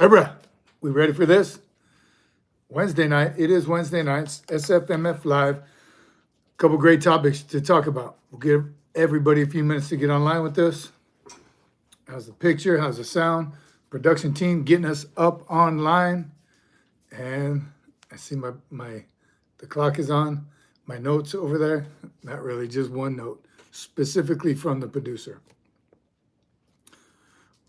Abra, we ready for this? Wednesday night. It is Wednesday nights. SFMF Live. Couple great topics to talk about. We'll give everybody a few minutes to get online with this. How's the picture? How's the sound? Production team getting us up online. And I see the clock is on. My notes over there. Not really, just one note, specifically from the producer.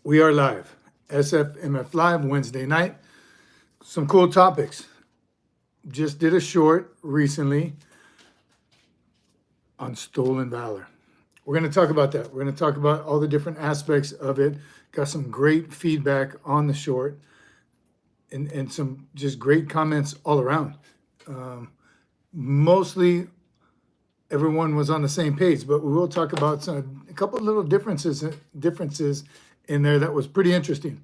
We are live. SFMF Live, Wednesday night. Some cool topics. Just did a short recently on stolen valor. We're going to talk about that. We're going to talk about all the different aspects of it. Got some great feedback on the short and some just great comments all around. Mostly everyone was on the same page, but we will talk about a couple of little differences in there that was pretty interesting,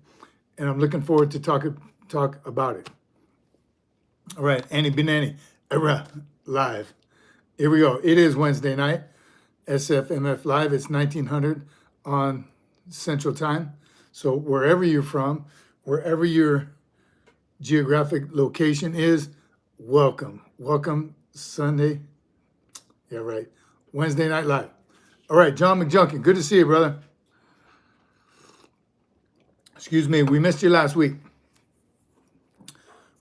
and I'm looking forward to talk about it. All right, Annie Benani, live. Here we go. It is Wednesday night, SFMF Live. It's 1900 on Central Time. So wherever you're from, wherever your geographic location is, welcome. Welcome Sunday. Yeah, right. Wednesday Night Live. All right, John McJunkin, good to see you, brother. Excuse me, we missed you last week.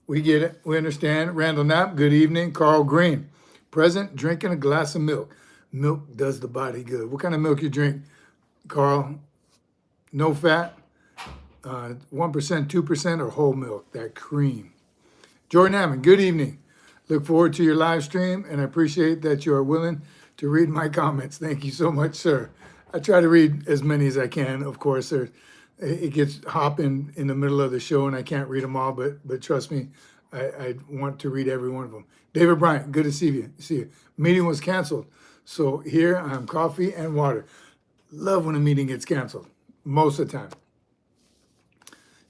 We get it. We understand. Randall Knapp, good evening. Carl Green, present, drinking a glass of milk. Milk does the body good. What kind of milk you drink, Carl? No fat, 1%, 2%, or whole milk, that cream. Jordan Hammond, good evening. Look forward to your live stream, and I appreciate that you are willing to read my comments. Thank you so much, sir. I try to read as many as I can, of course. It gets hopping in the middle of the show, and I can't read them all, but trust me, I want to read every one of them. David Bryant, good to see you. Meeting was canceled, so here I'm coffee and water. Love when a meeting gets canceled, most of the time.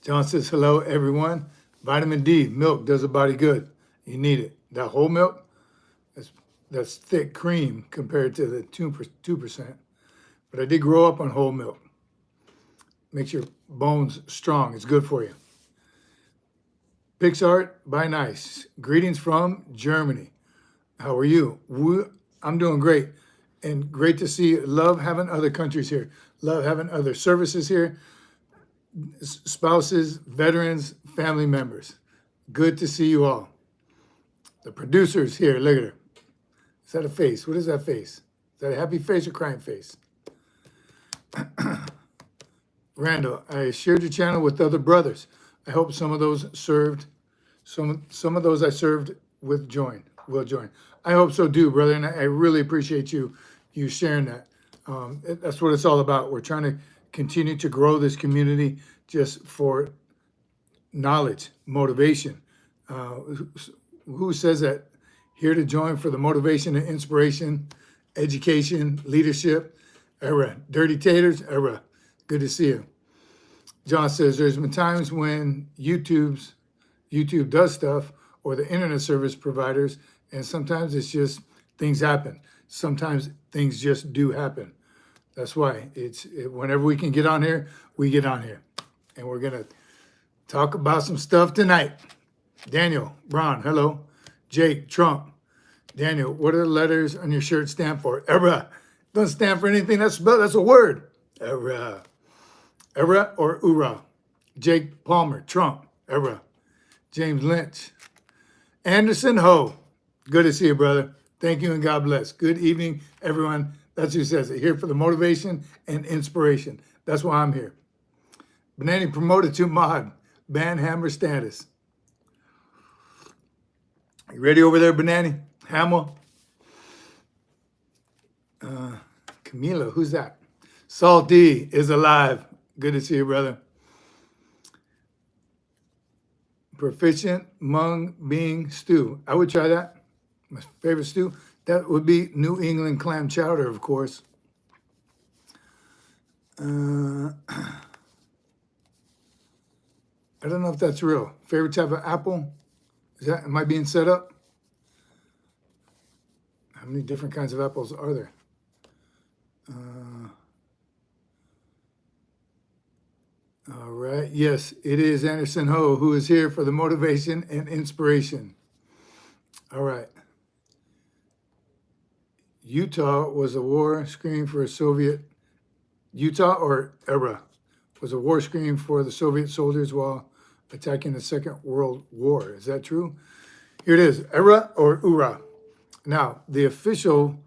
John says, hello, everyone. Vitamin D, milk does the body good. You need it. That whole milk, that's thick cream compared to the 2%. But I did grow up on whole milk. Makes your bones strong. It's good for you. PixArt by Nice. Greetings from Germany. How are you? I'm doing great. And great to see you. Love having other countries here. Love having other services here. Spouses, veterans, family members. Good to see you all. The producers here, look at her. Is that a face? What is that face? Is that a happy face or crying face? Randall, I shared your channel with other brothers. I hope some of those served, some of those I served will join. I hope so too, brother, and I really appreciate you sharing that. That's what it's all about. We're trying to continue to grow this community just for knowledge, motivation. Who says that? Here to join for the motivation and inspiration, education, leadership. Dirty Taters, good to see you. John says there's been times when YouTube does stuff, or the internet service providers, and sometimes it's just things happen. Sometimes things just do happen. That's why whenever we can get on here, we get on here. And we're gonna talk about some stuff tonight. Daniel, Ron, hello. Jake, Trump. Daniel, what are the letters on your shirt stand for? Doesn't stand for anything. That's a word. Era or URAH. Jake Palmer, Trump. James Lynch. Anderson Ho. Good to see you, brother. Thank you and God bless. Good evening, everyone. That's who says it. Here for the motivation and inspiration. That's why I'm here. Benani promoted to mod. Banhammer status. You ready over there, Benani? Hamill? Camila, who's that? Salty is alive. Good to see you, brother. Proficient mung bean stew. I would try that. My favorite stew. That would be New England clam chowder, of course. I don't know if that's real. Favorite type of apple? Am I being set up? How many different kinds of apples are there? All right. Yes, it is Anderson Ho who is here for the motivation and inspiration. All right. Utah was a war screen for a Soviet. Utah or URAH was a war screen for the Soviet soldiers while attacking the Second World War. Is that true? Here it is, URAH or URAH. Now, the official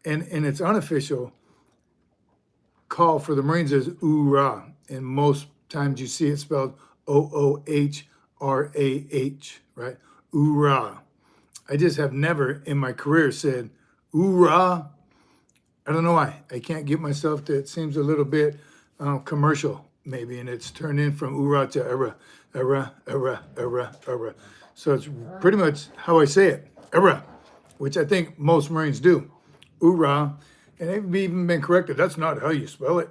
and its unofficial call for the Marines is URAH, and most times you see it spelled OOHRAH, right? URAH. I just have never in my career said URAH. I don't know why. I can't get myself to, it seems a little bit commercial maybe, and it's turned in from URAH to URAH, URAH. So it's pretty much how I say it, URAH, which I think most Marines do, URAH. And they've even been corrected. That's not how you spell it.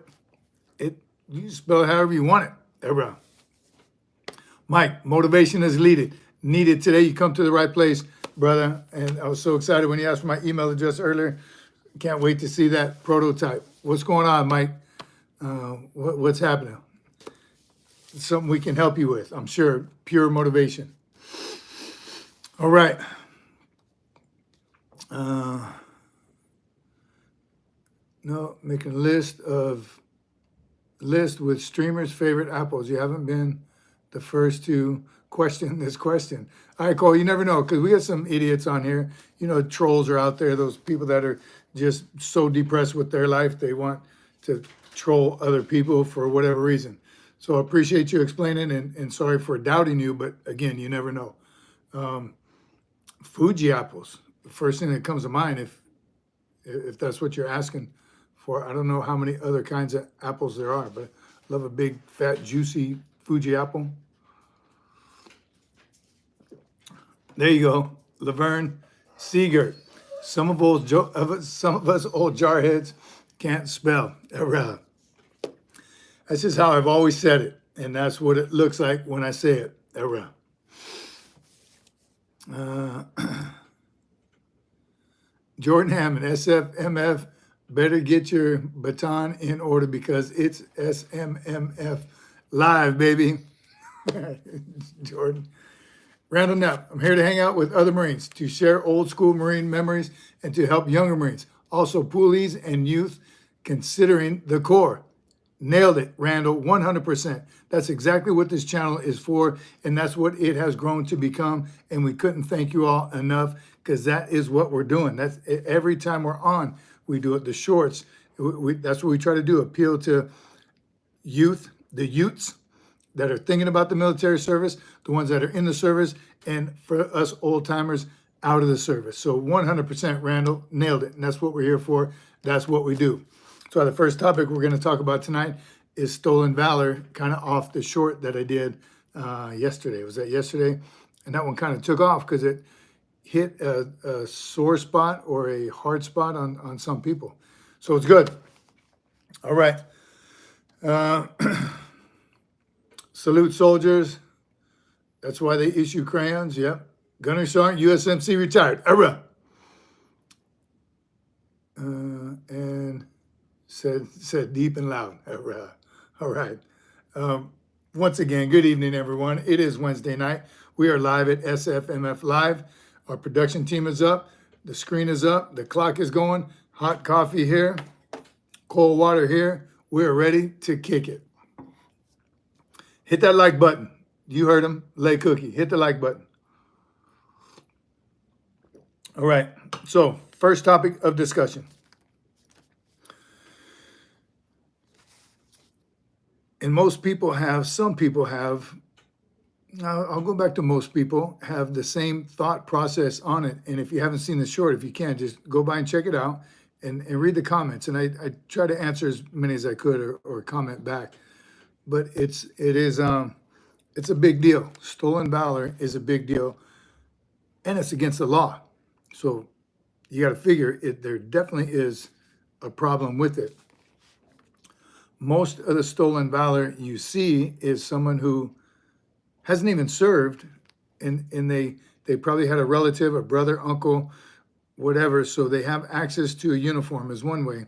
You spell it however you want it, URAH. Mike, motivation is needed today. You come to the right place, brother. And I was so excited when you asked for my email address earlier. Can't wait to see that prototype. What's going on, Mike? What's happening? It's something we can help you with, I'm sure. Pure motivation. All right. No, making a list with streamers' favorite apples. You haven't been the first to question this question. All right, Cole, you never know, because we got some idiots on here. You know, trolls are out there, those people that are just so depressed with their life, they want to troll other people for whatever reason. So I appreciate you explaining, and sorry for doubting you, but again, you never know. Fuji apples, the first thing that comes to mind, if that's what you're asking for. I don't know how many other kinds of apples there are, but I love a big, fat, juicy Fuji apple. There you go, Laverne Seegert. Some of us old jarheads can't spell. That's just how I've always said it, and that's what it looks like when I say it. Jordan Hammond, SFMF, better get your baton in order because it's SMMF live, baby. Jordan. Randall Knapp, I'm here to hang out with other Marines, to share old school Marine memories and to help younger Marines. Also, Poolees and youth considering the Corps. Nailed it, Randall, 100%. That's exactly what this channel is for, and that's what it has grown to become, and we couldn't thank you all enough because that is what we're doing. That's every time we're on, we do it. The shorts, that's what we try to do, appeal to youth, the youths that are thinking about the military service, the ones that are in the service, and for us old timers out of the service. So 100%, Randall, nailed it. And that's what we're here for. That's what we do. So the first topic we're going to talk about tonight is stolen valor, kind of off the short that I did yesterday. Was that yesterday? And that one kind of took off because it hit a sore spot or a hard spot on some people. So it's good. All right. Salute soldiers. That's why they issue crayons. Yep. Gunner Sergeant, USMC retired. And said deep and loud. All right. Once again, good evening, everyone. It is Wednesday night. We are live at SFMF Live. Our production team is up. The screen is up. The clock is going. Hot coffee here. Cold water here. We are ready to kick it. Hit that like button. You heard him. Lay Cookie. Hit the like button. All right. So, first topic of discussion. And most people have, some people have, I'll go back to most people, have the same thought process on it. And if you haven't seen the short, if you can, just go by and check it out and read the comments. And I try to answer as many as I could or comment back. But it's a big deal. Stolen valor is a big deal. And it's against the law. So you got to figure there definitely is a problem with it. Most of the stolen valor you see is someone who hasn't even served, and they probably had a relative, a brother, uncle, whatever, so they have access to a uniform is one way.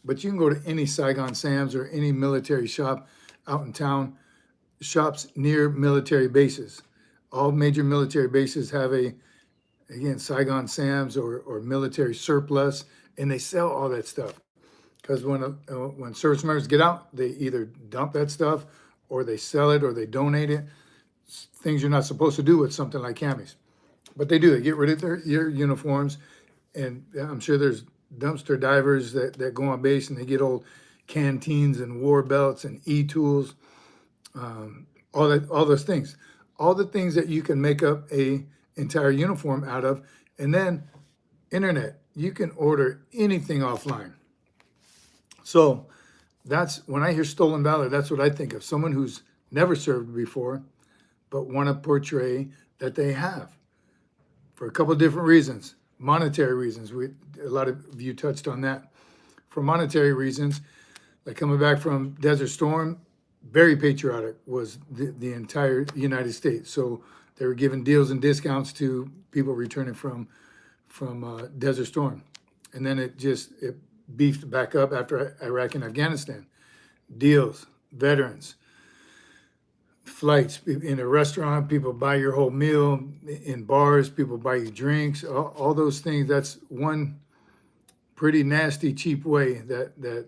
But you can go to any Saigon Sam's or any military shop out in town, shops near military bases. All major military bases have again, Saigon Sam's or military surplus, and they sell all that stuff. Because when service members get out, they either dump that stuff, or they sell it, or they donate it. Things you're not supposed to do with something like camis. But they do. They get rid of your uniforms, and I'm sure there's dumpster divers that go on base and they get old canteens and war belts and e-tools, all those things, all the things that you can make up a entire uniform out of. And then internet, you can order anything offline. So that's when I hear stolen valor, that's what I think of. Someone who's never served before, but want to portray that they have, for a couple of different reasons. Monetary reasons, a lot of you touched on that. For monetary reasons, like coming back from Desert Storm, very patriotic was the entire United States. So they were giving deals and discounts to people returning from Desert Storm. And then it beefed back up after Iraq and Afghanistan. Deals, veterans, flights, in a restaurant, people buy your whole meal. In bars, people buy you drinks, all those things. That's one pretty nasty, cheap way that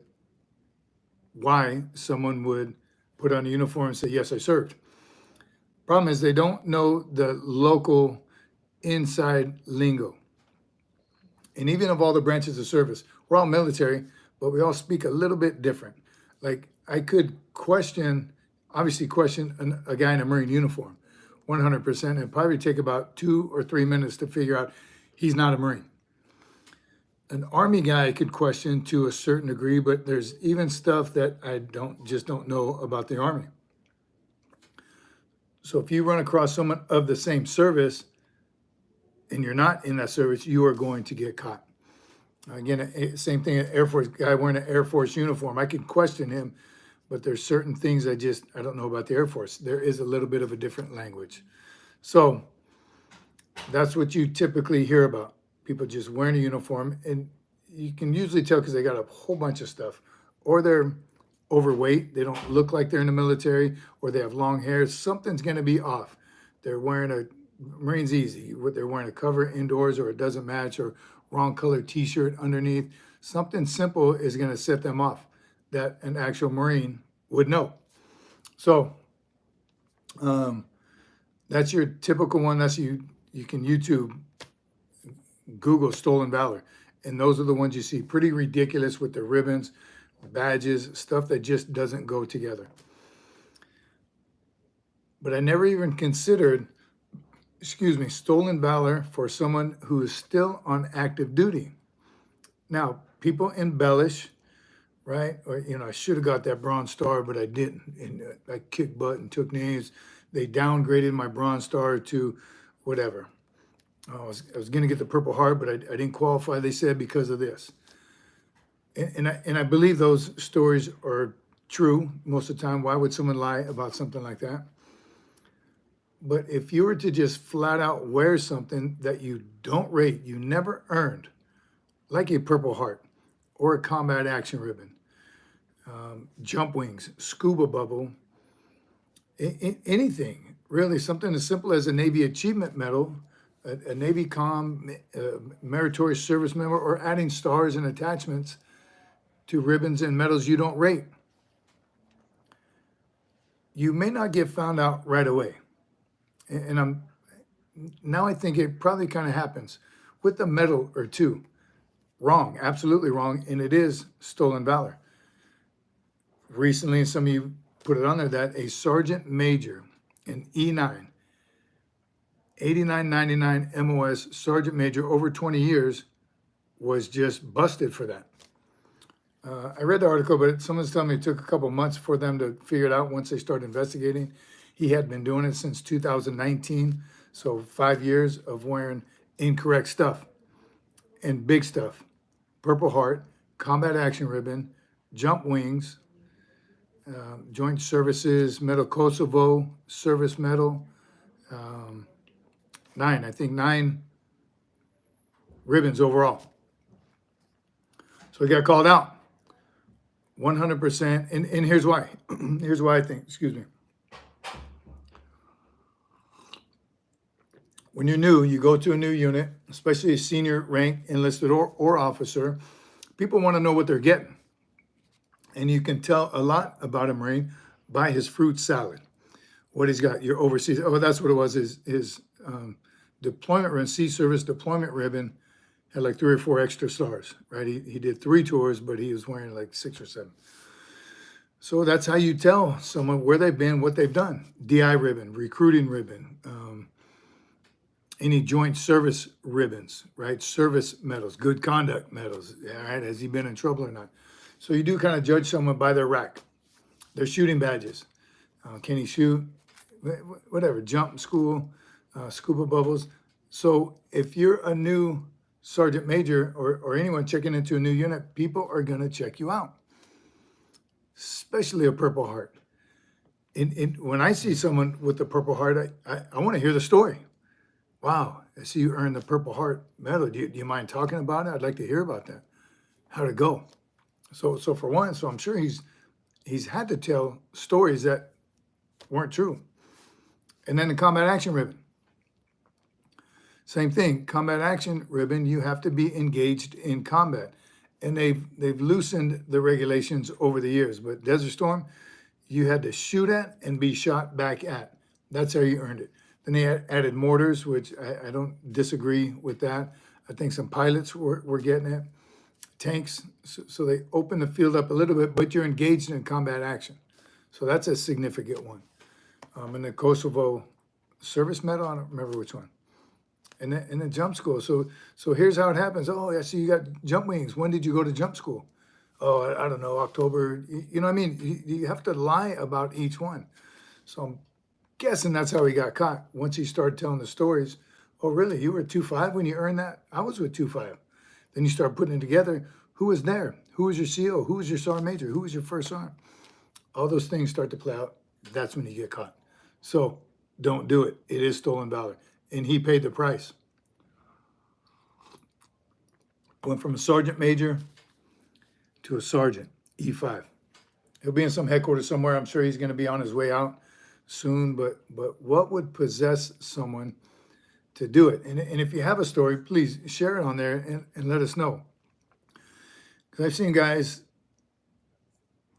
why someone would put on a uniform and say, yes, I served. Problem is they don't know the local inside lingo. And even of all the branches of service, we're all military, but we all speak a little bit different. Like I could obviously question a guy in a Marine uniform, 100%, and probably take about 2 or 3 minutes to figure out he's not a Marine. An Army guy I could question to a certain degree, but there's even stuff that I just don't know about the Army. So if you run across someone of the same service and you're not in that service, you are going to get caught. Again, same thing, an Air Force guy wearing an Air Force uniform. I can question him, but there's certain things I don't know about the Air Force. There is a little bit of a different language. So that's what you typically hear about. People just wearing a uniform, and you can usually tell because they got a whole bunch of stuff, or they're overweight, they don't look like they're in the military, or they have long hair. Something's going to be off. They're wearing Marine's easy. They're wearing a cover indoors, or it doesn't match, or wrong colored t-shirt underneath. Something simple is going to set them off that an actual Marine would know. So that's your typical one. That's you can YouTube, Google stolen valor, and those are the ones you see. Pretty ridiculous with the ribbons, badges, stuff that just doesn't go together. But I never even considered, stolen valor for someone who is still on active duty. Now, people embellish, right? Or, I should have got that Bronze Star, but I didn't. And I kicked butt and took names. They downgraded my Bronze Star to whatever. I was going to get the Purple Heart, but I didn't qualify, they said, because of this. And I believe those stories are true most of the time. Why would someone lie about something like that? But if you were to just flat out wear something that you don't rate, you never earned, like a Purple Heart or a combat action ribbon, jump wings, scuba bubble, anything, really, something as simple as a Navy Achievement Medal, a Navy meritorious service member, or adding stars and attachments to ribbons and medals you don't rate. You may not get found out right away. And now I think it probably kind of happens with a medal or two. Wrong, absolutely wrong, and it is stolen valor. Recently, and some of you put it on there, that a sergeant major, an E9, 8999 MOS sergeant major over 20 years, was just busted for that. I read the article, but someone's telling me it took a couple months for them to figure it out once they started investigating. He had been doing it since 2019, so 5 years of wearing incorrect stuff and big stuff. Purple Heart, combat action ribbon, jump wings, joint services, Medal Kosovo, service medal, 9 ribbons overall. So he got called out 100%, and here's why. Here's why I think, when you're new, you go to a new unit, especially a senior rank enlisted or officer, people want to know what they're getting. And you can tell a lot about a Marine by his fruit salad. What he's got, your overseas, oh, that's what it was, his deployment ribbon, Sea Service deployment ribbon had like 3 or 4 extra stars, right? He did 3 tours, but he was wearing like 6 or 7. So that's how you tell someone where they've been, what they've done. DI ribbon, recruiting ribbon, any joint service ribbons, right? Service medals, good conduct medals, all right? Has he been in trouble or not? So you do kind of judge someone by their rack, their shooting badges. Can he shoot? Whatever, jump school, scuba bubbles. So if you're a new sergeant major or anyone checking into a new unit, people are going to check you out, especially a Purple Heart. When I see someone with the Purple Heart, I want to hear the story. Wow, I see you earned the Purple Heart medal. Do you mind talking about it? I'd like to hear about that. How'd it go? So for one, so I'm sure he's had to tell stories that weren't true. And then the combat action ribbon. Same thing, combat action ribbon, you have to be engaged in combat. And they've loosened the regulations over the years, but Desert Storm, you had to shoot at and be shot back at. That's how you earned it. Then they added mortars, which I don't disagree with that. I think some pilots were getting it. Tanks, so they opened the field up a little bit, but you're engaged in combat action. So that's a significant one. And the Kosovo service medal, I don't remember which one. And then jump school. So here's how it happens. Oh, I see you got jump wings. When did you go to jump school? Oh, I don't know, October. You know what I mean? You have to lie about each one. So I'm guessing that's how he got caught. Once he started telling the stories, oh, really? You were 2.5 when you earned that? I was with 2.5. Then you start putting it together. Who was there? Who was your CO? Who was your sergeant major? Who was your first sergeant? All those things start to play out. That's when you get caught. So don't do it. It is stolen valor. And he paid the price. Went from a sergeant major to a sergeant, E5. He'll be in some headquarters somewhere. I'm sure he's going to be on his way out soon. But what would possess someone to do it? And if you have a story, please share it on there and let us know. Because I've seen guys,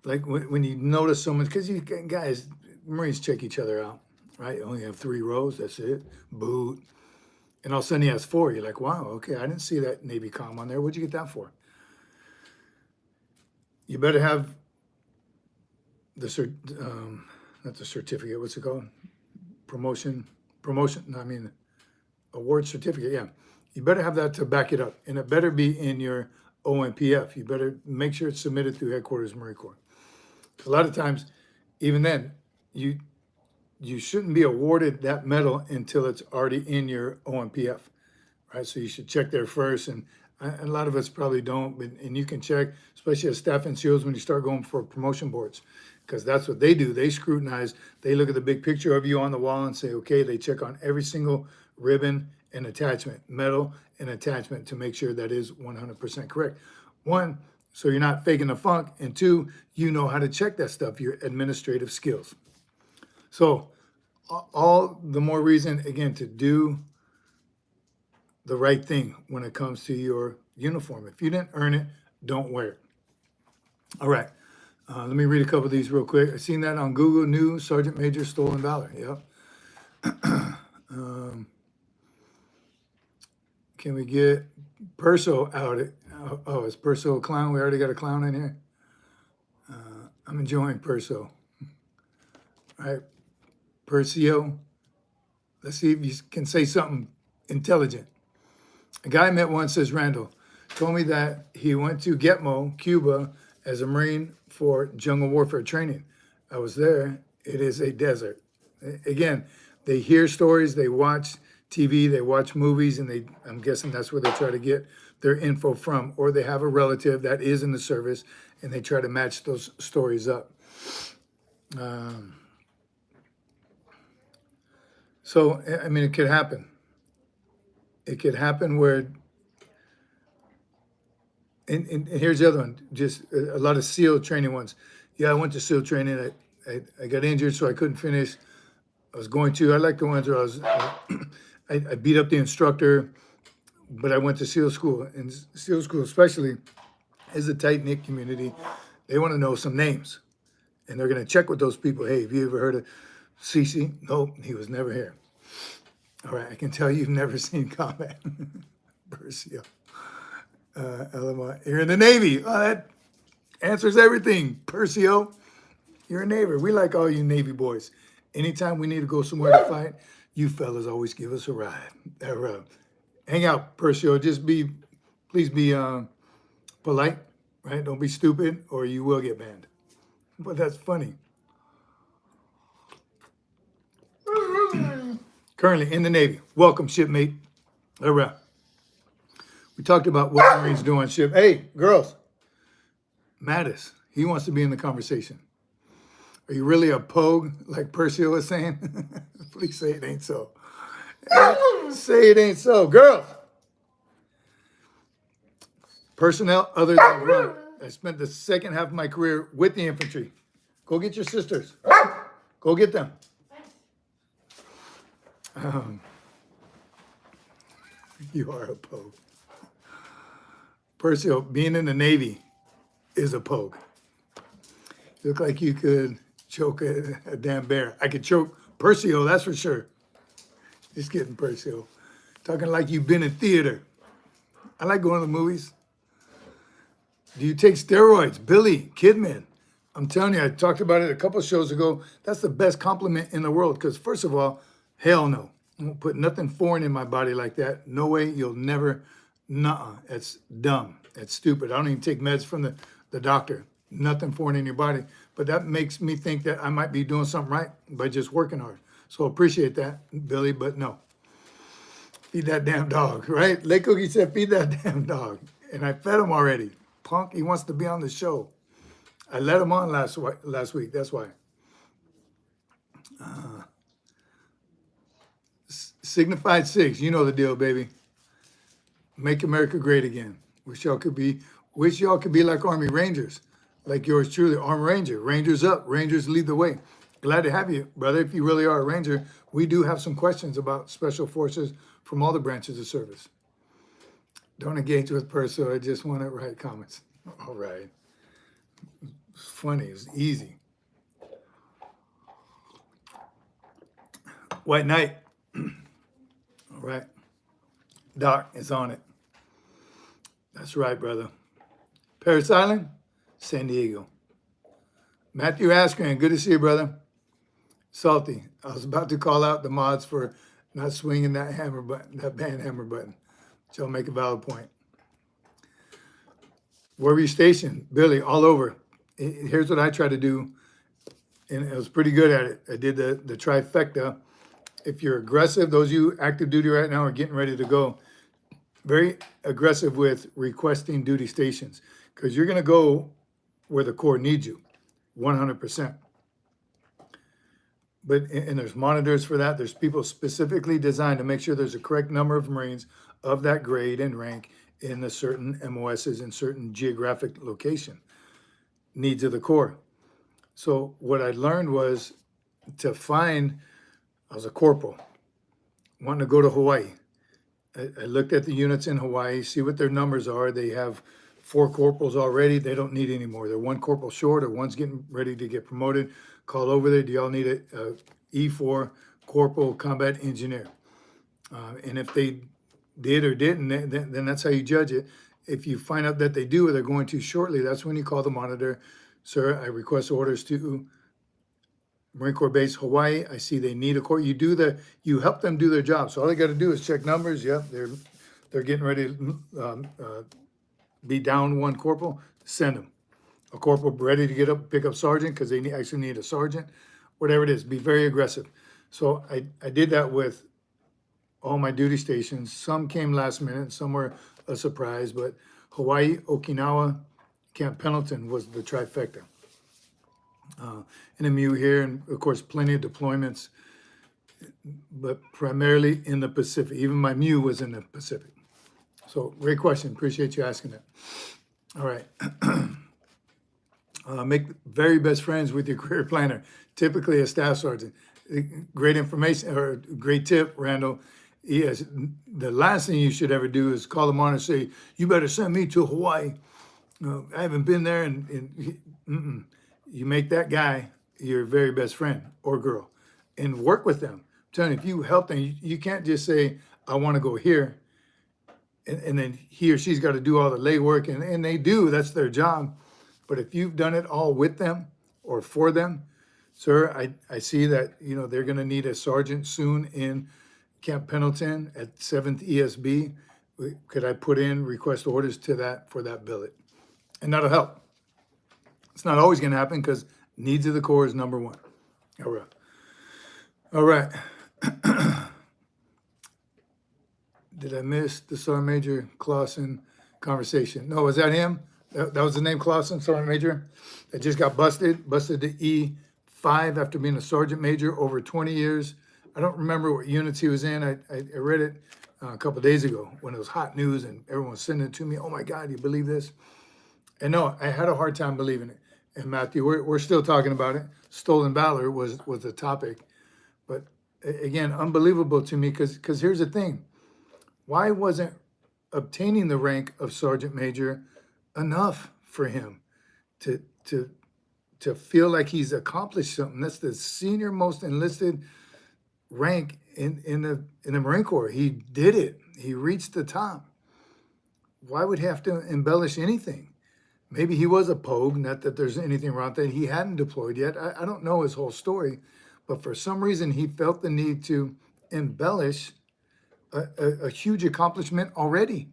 like when you notice someone, because you guys, Marines check each other out. Right, you only have 3 rows, that's it, boot. And all of a sudden he has 4. You're like, wow, okay, I didn't see that Navy comm on there. What'd you get that for? You better have the, not the certificate, what's it called? Award certificate, yeah. You better have that to back it up. And it better be in your OMPF. You better make sure it's submitted through Headquarters Marine Corps. A lot of times, even then, you shouldn't be awarded that medal until it's already in your OMPF, right? So you should check there first, and a lot of us probably don't, and you can check, especially as staff NCOs when you start going for promotion boards, because that's what they do. They scrutinize, they look at the big picture of you on the wall and say, okay, they check on every single ribbon and attachment, medal and attachment to make sure that is 100% correct. 1, so you're not faking the funk, and 2, you know how to check that stuff, your administrative skills. So all the more reason, again, to do the right thing when it comes to your uniform. If you didn't earn it, don't wear it. All right. Let me read a couple of these real quick. I've seen that on Google, new Sergeant Major stolen valor. Yep. Can we get Perso out? Oh, is Perso a clown? We already got a clown in here. I'm enjoying Perso. All right. Percio. Let's see if you can say something intelligent. A guy I met once, says Randall, told me that he went to Gitmo, Cuba, as a Marine for jungle warfare training. I was there. It is a desert. Again, they hear stories, they watch TV, they watch movies, and I'm guessing that's where they try to get their info from. Or they have a relative that is in the service, and they try to match those stories up. So, I mean, it could happen. It could happen where, and here's the other one, just a lot of SEAL training ones. Yeah, I went to SEAL training. I got injured, so I couldn't finish. I was going to. I like the ones where I beat up the instructor, but I went to SEAL school. And SEAL school especially is a tight-knit community. They want to know some names. And they're going to check with those people. Hey, have you ever heard of Cece? Nope, he was never here. All right, I can tell you've never seen combat. Percio. LMI. You're in the Navy. Oh, that answers everything. Percio, you're a Navy. We like all you Navy boys. Anytime we need to go somewhere to fight, you fellas always give us a ride. Hang out, Percio. Please be polite, right? Don't be stupid or you will get banned. But that's funny. Currently in the Navy. Welcome, shipmate. All right. We talked about what Marines do on ship. Hey, girls. Mattis, he wants to be in the conversation. Are you really a pogue, like Percio was saying? Please say it ain't so. Say it ain't so. Girls. Personnel other than grunt. I spent the second half of my career with the infantry. Go get your sisters. Go get them. You are a pogue. Percio, being in the Navy is a pogue. You look like you could choke a damn bear. I could choke Percio, that's for sure. Just kidding, Percio. Talking like you've been in theater. I like going to the movies. Do you take steroids? Billy Kidman. I'm telling you, I talked about it a couple shows ago. That's the best compliment in the world because, first of all, hell no. I won't put nothing foreign in my body like that. No way, you'll never. Nuh-uh. That's dumb. That's stupid. I don't even take meds from the doctor. Nothing foreign in your body. But that makes me think that I might be doing something right by just working hard. So appreciate that, Billy, but no. Feed that damn dog, right? Lake Cookie said, feed that damn dog. And I fed him already. Punk, he wants to be on the show. I let him on last week, that's why. Signified 6, you know the deal, baby. Make America great again. Wish y'all could be like Army Rangers, like yours truly, Army Ranger. Rangers up, Rangers lead the way. Glad to have you, brother. If you really are a Ranger, we do have some questions about Special Forces from all the branches of service. Don't engage with Perso, I just want to write comments. All right. It's funny, it's easy. White Knight. All right. Doc is on it. That's right, brother. Paris Island, San Diego. Matthew Askren, good to see you, brother. Salty. I was about to call out the mods for not swinging that hammer button, that band hammer button. So I'll make a valid point. Where were you stationed? Billy, all over. Here's what I try to do, and I was pretty good at it. I did the trifecta. If you're aggressive, those of you active duty right now are getting ready to go, very aggressive with requesting duty stations because you're going to go where the Corps needs you, 100%. And there's monitors for that. There's people specifically designed to make sure there's a correct number of Marines of that grade and rank in the certain MOSs in certain geographic location needs of the Corps. So what I learned was to find, I was a corporal, wanting to go to Hawaii. I looked at the units in Hawaii, see what their numbers are. They have 4 corporals already. They don't need any more. They're 1 corporal short or one's getting ready to get promoted. Call over there. Do y'all need a E4 corporal combat engineer? And if they did or didn't, then that's how you judge it. If you find out that they do or they're going to shortly, that's when you call the monitor. Sir, I request orders to Marine Corps Base Hawaii. I see they need a corps. You help them do their job. So all they got to do is check numbers. Yep, they're getting ready to be down 1 corporal. Send them. A corporal ready to get up, pick up sergeant because they actually need a sergeant. Whatever it is, be very aggressive. So I did that with all my duty stations. Some came last minute, some were a surprise, but Hawaii, Okinawa, Camp Pendleton was the trifecta. And MU here, and of course, plenty of deployments, but primarily in the Pacific. Even my MU was in the Pacific. So great question. Appreciate you asking that. All right. Make very best friends with your career planner, typically a staff sergeant. Great information or great tip, Randall. Yes, the last thing you should ever do is call them on and say, you better send me to Hawaii. No, I haven't been there, and you make that guy your very best friend or girl, and work with them. I'm telling you, if you help them, you can't just say, I want to go here, and then he or she's got to do all the legwork, and they do, that's their job. But if you've done it all with them or for them, sir, I see that, they're going to need a sergeant soon in Camp Pendleton at 7th ESB. Could I put in request orders to that for that billet? And that'll help. It's not always going to happen because needs of the Corps is number one. All right. All right. Did I miss the Sergeant Major Clausen conversation? No, was that him? That was the name Clausen, Sergeant Major, that just got busted to E5 after being a Sergeant Major over 20 years. I don't remember what units he was in. I read it a couple of days ago when it was hot news and everyone was sending it to me. Oh my God, do you believe this? And no, I had a hard time believing it. And Matthew, we're still talking about it. Stolen valor was the topic. But again, unbelievable to me because here's the thing. Why wasn't obtaining the rank of Sergeant Major enough for him to feel like he's accomplished something? That's the senior most enlisted rank in the Marine Corps. He did it. He reached the top. Why would he have to embellish anything? Maybe he was a pogue, not that there's anything wrong with that. He hadn't deployed yet. I don't know his whole story, but for some reason he felt the need to embellish a huge accomplishment already.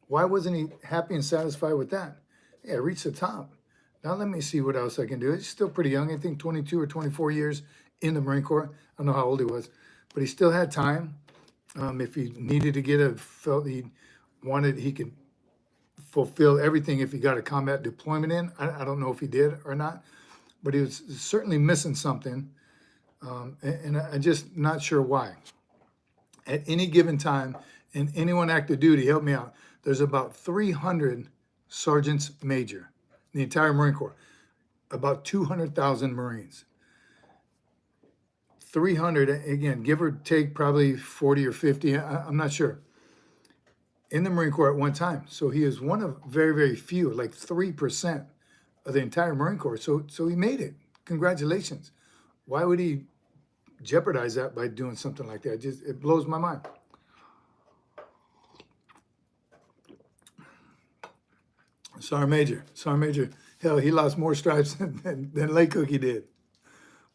Why wasn't he happy and satisfied with that? Yeah, I reached the top. Now let me see what else I can do. He's still pretty young. I think 22 or 24 years in the Marine Corps. I don't know how old he was, but he still had time. If he needed to felt he wanted, he could fulfill everything if he got a combat deployment in. I don't know if he did or not, but he was certainly missing something. And I'm just not sure why. At any given time, in any one active duty, help me out, there's about 300 sergeants major in the entire Marine Corps, about 200,000 Marines. 300, again, give or take probably 40 or 50, I'm not sure, in the Marine Corps at one time. So he is one of very, very few, like 3% of the entire Marine Corps. So he made it. Congratulations. Why would he jeopardize that by doing something like that? It blows my mind. Sergeant Major, hell, he lost more stripes than Lake Cookie did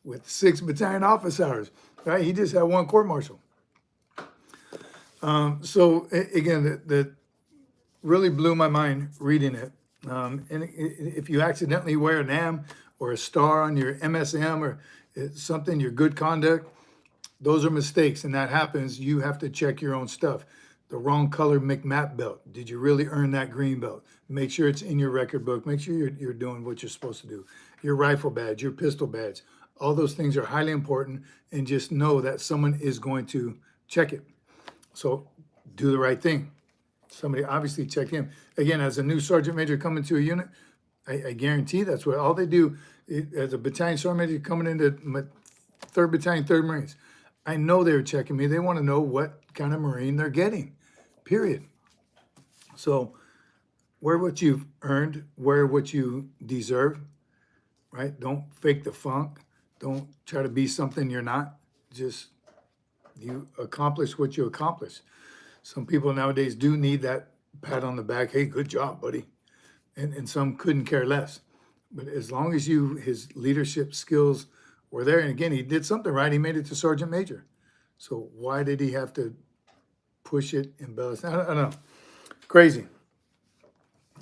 with 6 battalion office hours, right? He just had 1 court-martial. So again, that really blew my mind reading it. And if you accidentally wear an M or a star on your MSM or something, your good conduct, those are mistakes, and that happens. You have to check your own stuff. The wrong color McMap belt. Did you really earn that green belt? Make sure it's in your record book. Make sure you're doing what you're supposed to do. Your rifle badge, your pistol badge, all those things are highly important, and just know that someone is going to check it. So do the right thing. Somebody obviously check him. Again, as a new sergeant major coming to a unit, I guarantee that's what all they do. As a battalion sergeant major coming into my 3rd Battalion, 3rd Marines, I know they're checking me. They want to know what kind of Marine they're getting, period. So wear what you've earned, wear what you deserve, right? Don't fake the funk. Don't try to be something you're not. Just you accomplish what you accomplish. Some people nowadays do need that pat on the back. Hey, good job, buddy. And some couldn't care less. But as long as his leadership skills were there, and again, he did something right. He made it to sergeant major. So why did he have to push it, embellish? I don't know. Crazy.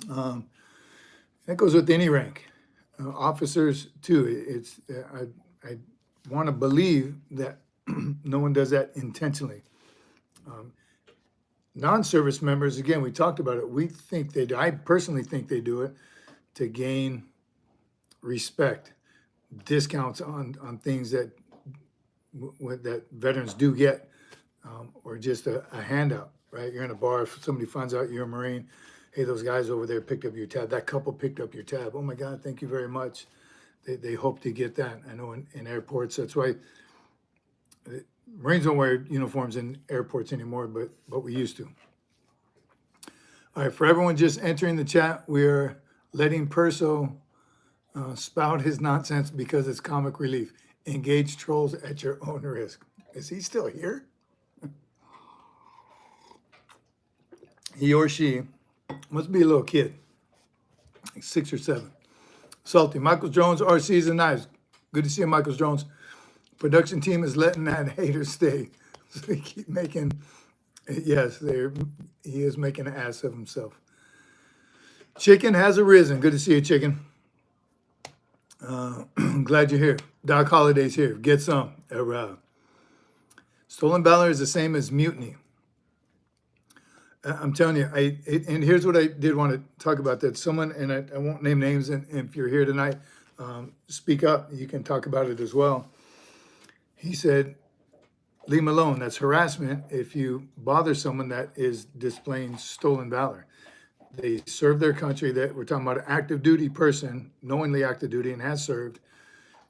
That goes with any rank. Officers too. I want to believe that no one does that intentionally. Non-service members, again, we talked about it. We think they do. I personally think they do it to gain respect, discounts on things that veterans do get, or just a handout, right? You're in a bar, if somebody finds out you're a Marine, hey, those guys over there picked up your tab. That couple picked up your tab. Oh my God, thank you very much. They hope to get that. I know in airports, that's why Marines don't wear uniforms in airports anymore, but we used to. All right, for everyone just entering the chat, we are letting Perso spout his nonsense because it's comic relief. Engage trolls at your own risk. Is he still here? He or she must be a little kid, like 6 or 7. Salty. Michael Jones, RCs and Knives. Good to see you, Michael Jones. Production team is letting that hater stay. So they keep making, yes, he is making an ass of himself. Chicken has arisen. Good to see you, Chicken. Glad you're here. Doc Holliday's here. Get some. Stolen valor is the same as mutiny. I'm telling you, and here's what I did want to talk about that. Someone, and I won't name names, and if you're here tonight, speak up. You can talk about it as well. He said, leave him alone. That's harassment if you bother someone that is displaying stolen valor. They serve their country. That we're talking about an active duty person, knowingly active duty and has served.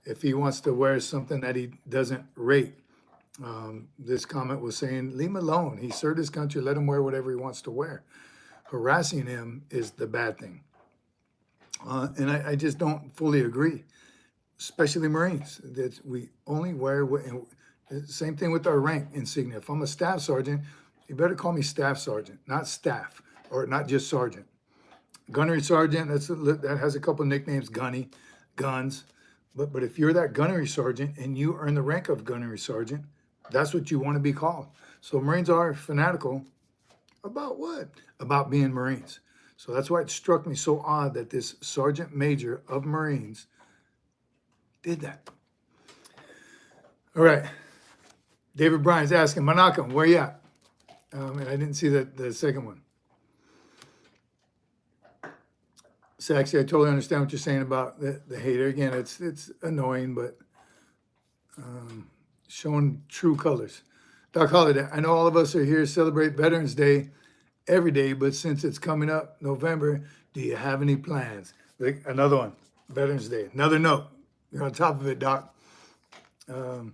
If he wants to wear something that he doesn't rate, this comment was saying, leave him alone. He served his country. Let him wear whatever he wants to wear. Harassing him is the bad thing. And I just don't fully agree, especially Marines, that we only wear what, same thing with our rank insignia. If I'm a staff sergeant, you better call me staff sergeant, not staff, or not just sergeant. Gunnery sergeant, that has a couple nicknames, gunny, guns. But if you're that gunnery sergeant and you earn the rank of gunnery sergeant, that's what you want to be called. So Marines are fanatical about what? About being Marines. So that's why it struck me so odd that this Sergeant Major of Marines did that. All right. David Bryan's asking, Manakam, where you at? And I didn't see the second one. Saxy, I totally understand what you're saying about the hater. Again, it's annoying, but showing true colors. Doc Holliday, I know all of us are here to celebrate Veterans Day every day, but since it's coming up November, do you have any plans? Like another one, Veterans Day. Another note. You're on top of it, Doc. And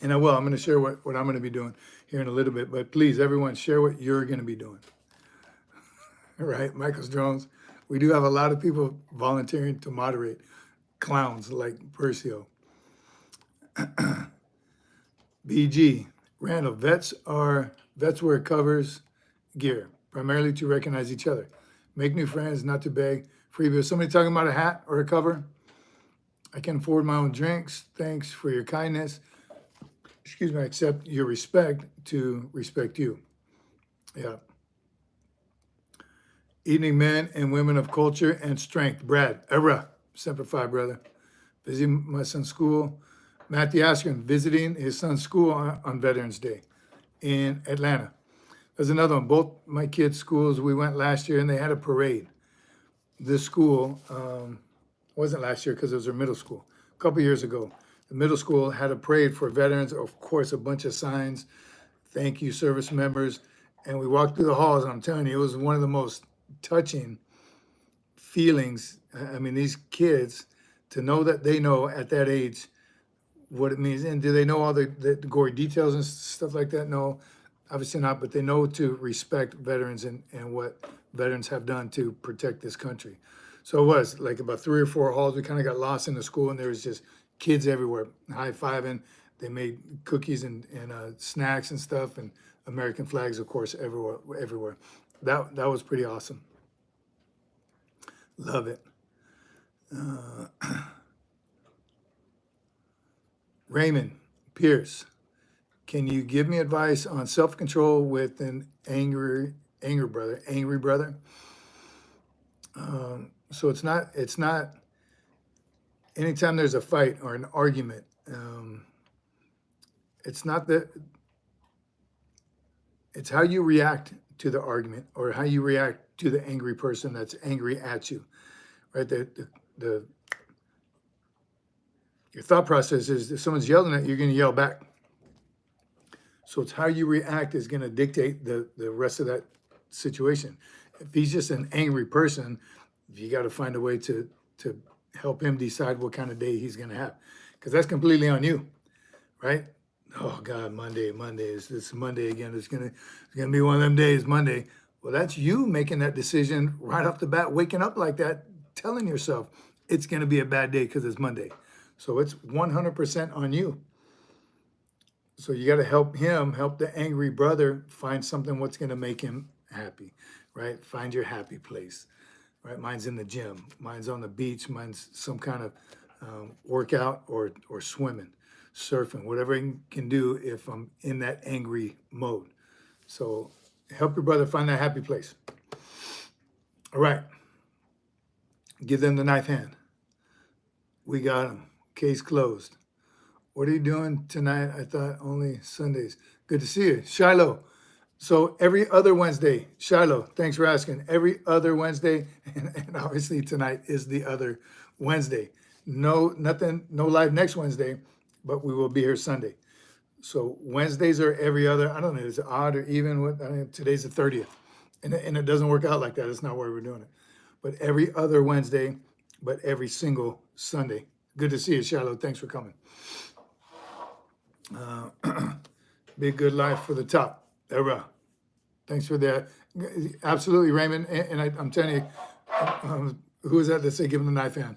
I will. I'm going to share what I'm going to be doing here in a little bit. But please, everyone, share what you're going to be doing. All right, Michael's Drones. We do have a lot of people volunteering to moderate. Clowns like Percio. BG. Randall, vets wear covers gear, primarily to recognize each other. Make new friends, not to beg. Freebie. Somebody talking about a hat or a cover? I can afford my own drinks. Thanks for your kindness. Excuse me, I accept your respect to respect you. Yeah. Evening men and women of culture and strength. Brad, Era, Semper Fi, brother. Visiting my son's school. Matthew Askren, visiting his son's school on Veterans Day in Atlanta. There's another one. Both my kids' schools, we went last year and they had a parade. This school, wasn't last year because it was their middle school. A couple years ago, the middle school had a parade for veterans. Of course, a bunch of signs. Thank you, service members. And we walked through the halls, and I'm telling you, it was one of the most touching feelings. I mean, these kids, to know that they know at that age what it means. And do they know all the gory details and stuff like that? No, obviously not, but they know to respect veterans and what veterans have done to protect this country. So it was like about 3 or 4 halls. We kind of got lost in the school, and there was just kids everywhere high-fiving. They made cookies and snacks and stuff, and American flags, of course, everywhere. That was pretty awesome. Love it. Raymond Pierce, can you give me advice on self-control with an angry brother? So it's not anytime there's a fight or an argument, it's not that, it's how you react to the argument or how you react to the angry person that's angry at you, right? Your thought process is if someone's yelling at you, you're going to yell back. So it's how you react is going to dictate the rest of that situation. If he's just an angry person, you got to find a way to help him decide what kind of day he's going to have, because that's completely on you, right? Oh God, Monday is it's Monday again. It's gonna be one of them days, Monday. Well, that's you making that decision right off the bat, waking up like that, telling yourself it's gonna be a bad day because it's Monday. So it's 100% on you. So you got to help the angry brother find something what's gonna make him happy, right? Find your happy place, right? Mine's in the gym, mine's on the beach, mine's some kind of workout or swimming, surfing, whatever I can do if I'm in that angry mode. So help your brother find that happy place. All right. Give them the knife hand. We got him. Case closed. What are you doing tonight? I thought only Sundays. Good to see you. Shiloh. So every other Wednesday, Shiloh, thanks for asking. Every other Wednesday, and obviously tonight is the other Wednesday. No live next Wednesday, but we will be here Sunday. So Wednesdays are every other, I don't know, is it odd or even? Today's the 30th. And it doesn't work out like that. That's not why we're doing it. But every other Wednesday, but every single Sunday. Good to see you, Shiloh. Thanks for coming. Be a good life for the top. Era. Thanks for that. Absolutely, Raymond. And I'm telling you, who is that say give him the knife hand?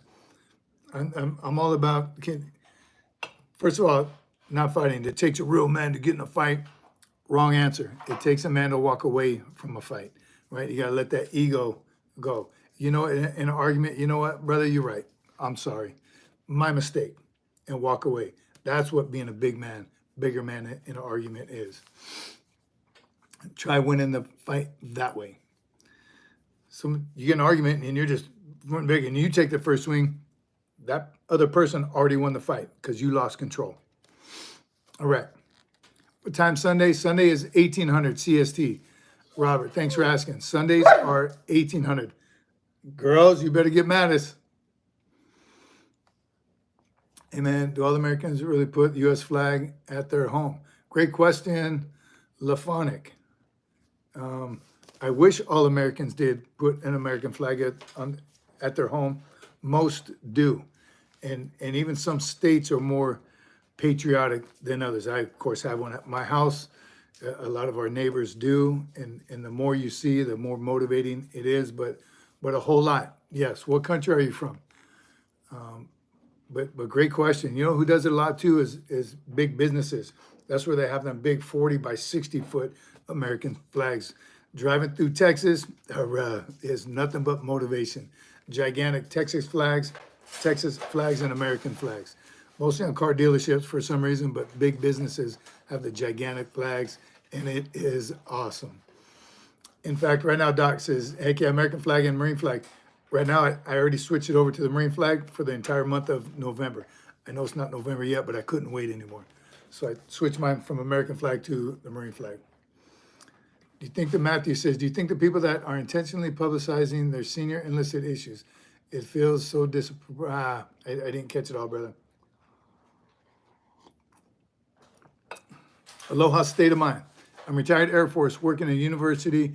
I'm all about, first of all, not fighting. It takes a real man to get in a fight. Wrong answer. It takes a man to walk away from a fight, right? You got to let that ego go. You know, in an argument, you know what, brother, you're right. I'm sorry. My mistake. And walk away. That's what being a bigger man in an argument is. Try winning the fight that way. So you get an argument and you're just big and you take the first swing, that other person already won the fight because you lost control. All right. What time Sunday? Sunday is 1800 CST. Robert, thanks for asking. Sundays are 1800. Girls, you better get mad at us. Amen. Do all Americans really put the U.S. flag at their home? Great question, Laphonic. I wish all Americans did put an American flag at their home. Most do. And even some states are more patriotic than others. I, of course, have one at my house. A lot of our neighbors do. And the more you see, the more motivating it is. But a whole lot. Yes. What country are you from? But great question. You know who does it a lot too is big businesses. That's where they have them big 40 by 60 foot American flags. Driving through Texas is nothing but motivation. Gigantic Texas flags and American flags. Mostly on car dealerships for some reason, but big businesses have the gigantic flags, and it is awesome. In fact, right now, Doc says, heck yeah, American flag and Marine flag. Right now, I already switched it over to the Marine flag for the entire month of November. I know it's not November yet, but I couldn't wait anymore. So I switched mine from American flag to the Marine flag. Do you think that Matthew says, do you think the people that are intentionally publicizing their senior enlisted issues, it feels so I didn't catch it all, brother. Aloha state of mind. I'm retired Air Force working in University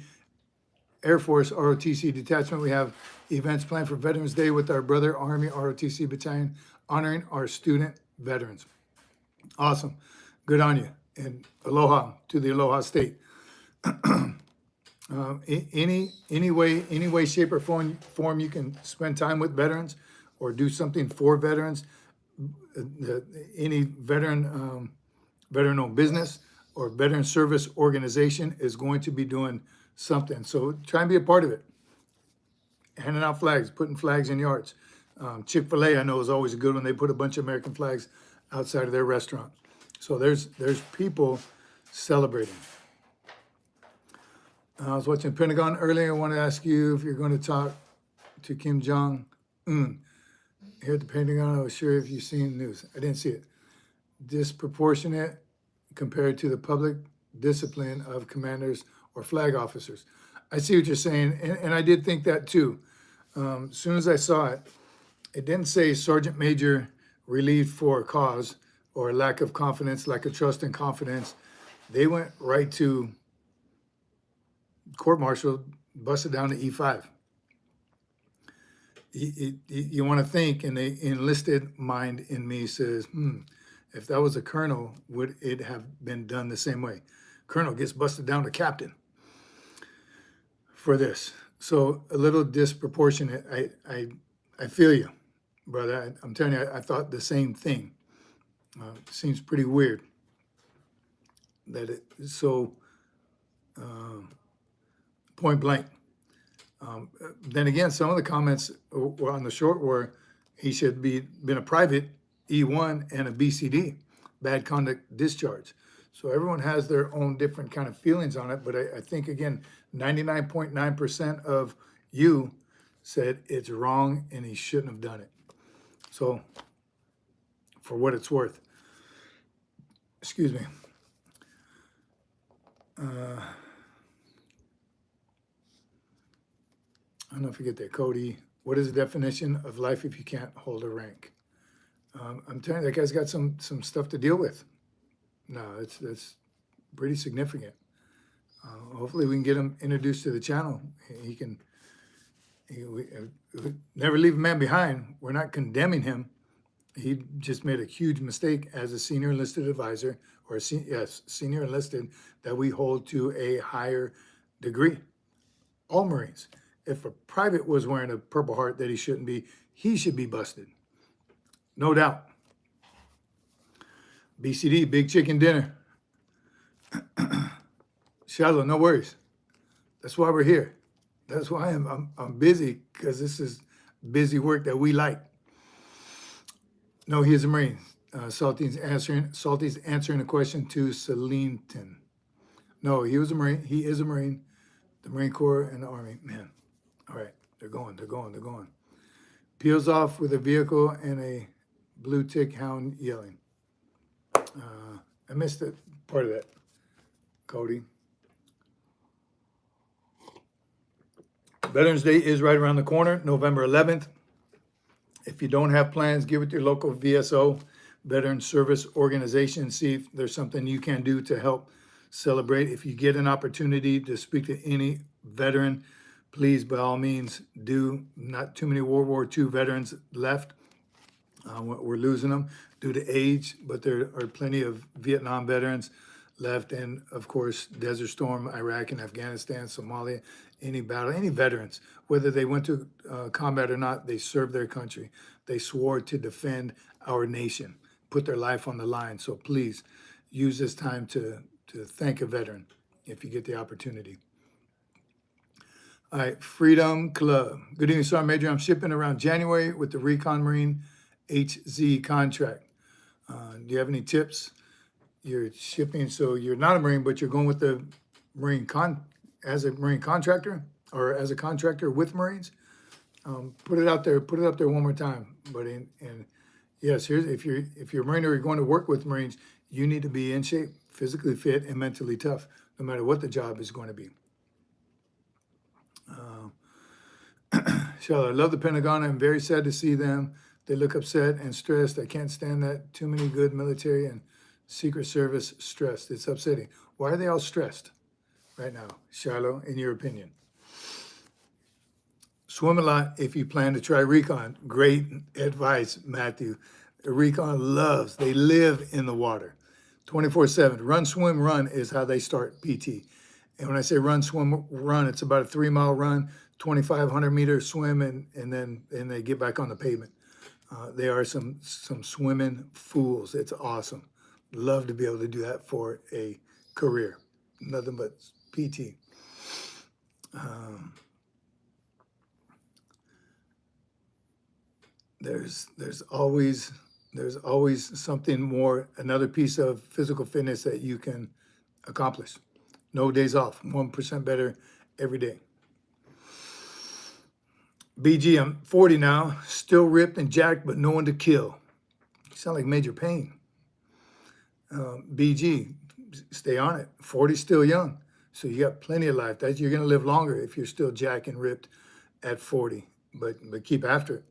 Air Force ROTC detachment. We have events planned for Veterans Day with our brother Army ROTC battalion, honoring our student veterans. Awesome. Good on you. And aloha to the Aloha State. Any way, shape, or form you can spend time with veterans or do something for veterans. Any veteran-owned business or veteran service organization is going to be doing something. So try and be a part of it. Handing out flags, putting flags in yards. Chick-fil-A, I know, is always a good one. They put a bunch of American flags outside of their restaurant. So there's people celebrating. I was watching Pentagon earlier. I want to ask you if you're going to talk to Kim Jong-un. Here at the Pentagon, I was sure if you've seen the news. I didn't see it. Disproportionate compared to the public discipline of commanders or flag officers. I see what you're saying, and I did think that too. As soon as I saw it, it didn't say Sergeant Major relieved for a cause or lack of confidence, lack of trust and confidence. They went right to court-martial, busted down to E5. You want to think, and the enlisted mind in me says, If that was a colonel, would it have been done the same way? Colonel gets busted down to captain for this. So a little disproportionate. I feel you, brother. I'm telling you, I thought the same thing. Seems pretty weird that it's so point blank. Then again, some of the comments were on the short were he should been a private E1 and a BCD, bad conduct discharge. So everyone has their own different kind of feelings on it. But I think, again, 99.9% of you said it's wrong and he shouldn't have done it. So for what it's worth, excuse me. I don't know if you get that, Cody. What is the definition of life if you can't hold a rank? I'm telling you, that guy's got some stuff to deal with. No, that's pretty significant. Hopefully we can get him introduced to the channel. We never leave a man behind. We're not condemning him. He just made a huge mistake as a senior enlisted advisor, or senior enlisted, that we hold to a higher degree. All Marines. If a private was wearing a Purple Heart that he shouldn't be, he should be busted. No doubt. BCD, big chicken dinner. Shallow, no worries. That's why we're here. That's why I'm busy, because this is busy work that we like. No, he is a Marine. Salty's answering a question to Celinton. No, he was a Marine. He is a Marine. The Marine Corps and the Army. Man, all right, they're going. Peels off with a vehicle and a blue tick hound yelling. I missed that part of that, Cody. Veterans Day is right around the corner, November 11th. If you don't have plans, give it to your local VSO, Veteran Service Organization, see if there's something you can do to help celebrate. If you get an opportunity to speak to any veteran, please, by all means, do. Not too many World War II veterans left. We're losing them due to age, but there are plenty of Vietnam veterans left, and of course, Desert Storm, Iraq and Afghanistan, Somalia, any battle, any veterans, whether they went to combat or not, they served their country. They swore to defend our nation, put their life on the line. So please use this time to thank a veteran if you get the opportunity. All right, Freedom Club. Good evening, Sergeant Major. I'm shipping around January with the Recon Marine HZ contract. Do you have any tips? You're shipping, so you're not a Marine, but you're going with the as a Marine contractor, or as a contractor with Marines. Put it out there one more time. But yes, if you're a Marine or you're going to work with Marines, you need to be in shape, physically fit, and mentally tough, no matter what the job is going to be. Charlotte, I love the Pentagon. I'm very sad to see them. They look upset and stressed. I can't stand that. Too many good military and Secret Service stressed. It's upsetting. Why are they all stressed right now, Shiloh, in your opinion? Swim a lot if you plan to try recon. Great advice, Matthew. Recon they live in the water 24/7. Run, swim, run is how they start PT. And when I say run, swim, run, it's about a 3-mile run, 2,500 meter swim, and then they get back on the pavement. They are some swimming fools. It's awesome. Love to be able to do that for a career. Nothing but PT. There's always something more, another piece of physical fitness that you can accomplish. No days off, 1% better every day. BG, I'm 40 now, still ripped and jacked, but no one to kill. You sound like Major Payne. BG, stay on it. 40's still young, so you got plenty of life. You're gonna live longer if you're still jacked and ripped at 40, but keep after it.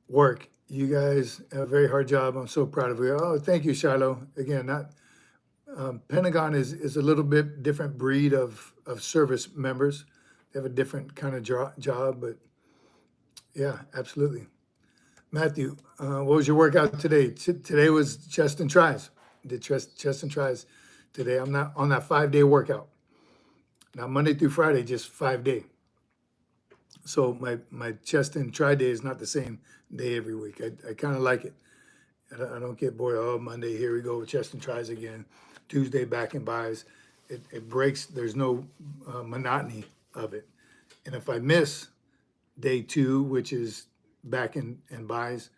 Work. You guys have a very hard job. I'm so proud of you. Oh, thank you, Shiloh. Again, Pentagon is a little bit different breed of service members. They have a different kind of job, but yeah, absolutely. Matthew, what was your workout today? Today was chest and tries. Did chest and tries today. I'm not on that 5-day workout. Not Monday through Friday, just 5-day. So my chest and try day is not the same day every week. I kind of like it. I don't get bored. Oh, Monday, here we go with chest and tries again. Tuesday, back and buys. It breaks. There's no monotony of it. And if I miss day 2, which is back and buys,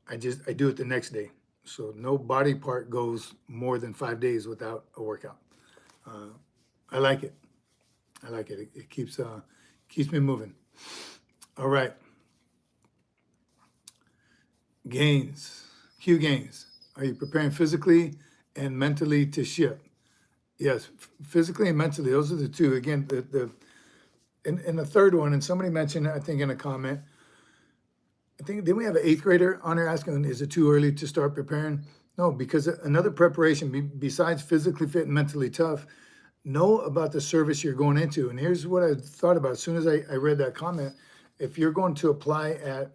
I do it the next day. So no body part goes more than 5 days without a workout. I like it. I like it. It keeps me moving. All right. Gains. Q gains. Are you preparing physically and mentally to ship? Yes, physically and mentally. Those are the two. Again, and the third one, and somebody mentioned, I think in a comment, I think, didn't we have an 8th grader on there asking, is it too early to start preparing? No, because another preparation, besides physically fit and mentally tough, know about the service you're going into. And here's what I thought about as soon as I read that comment. If you're going to apply at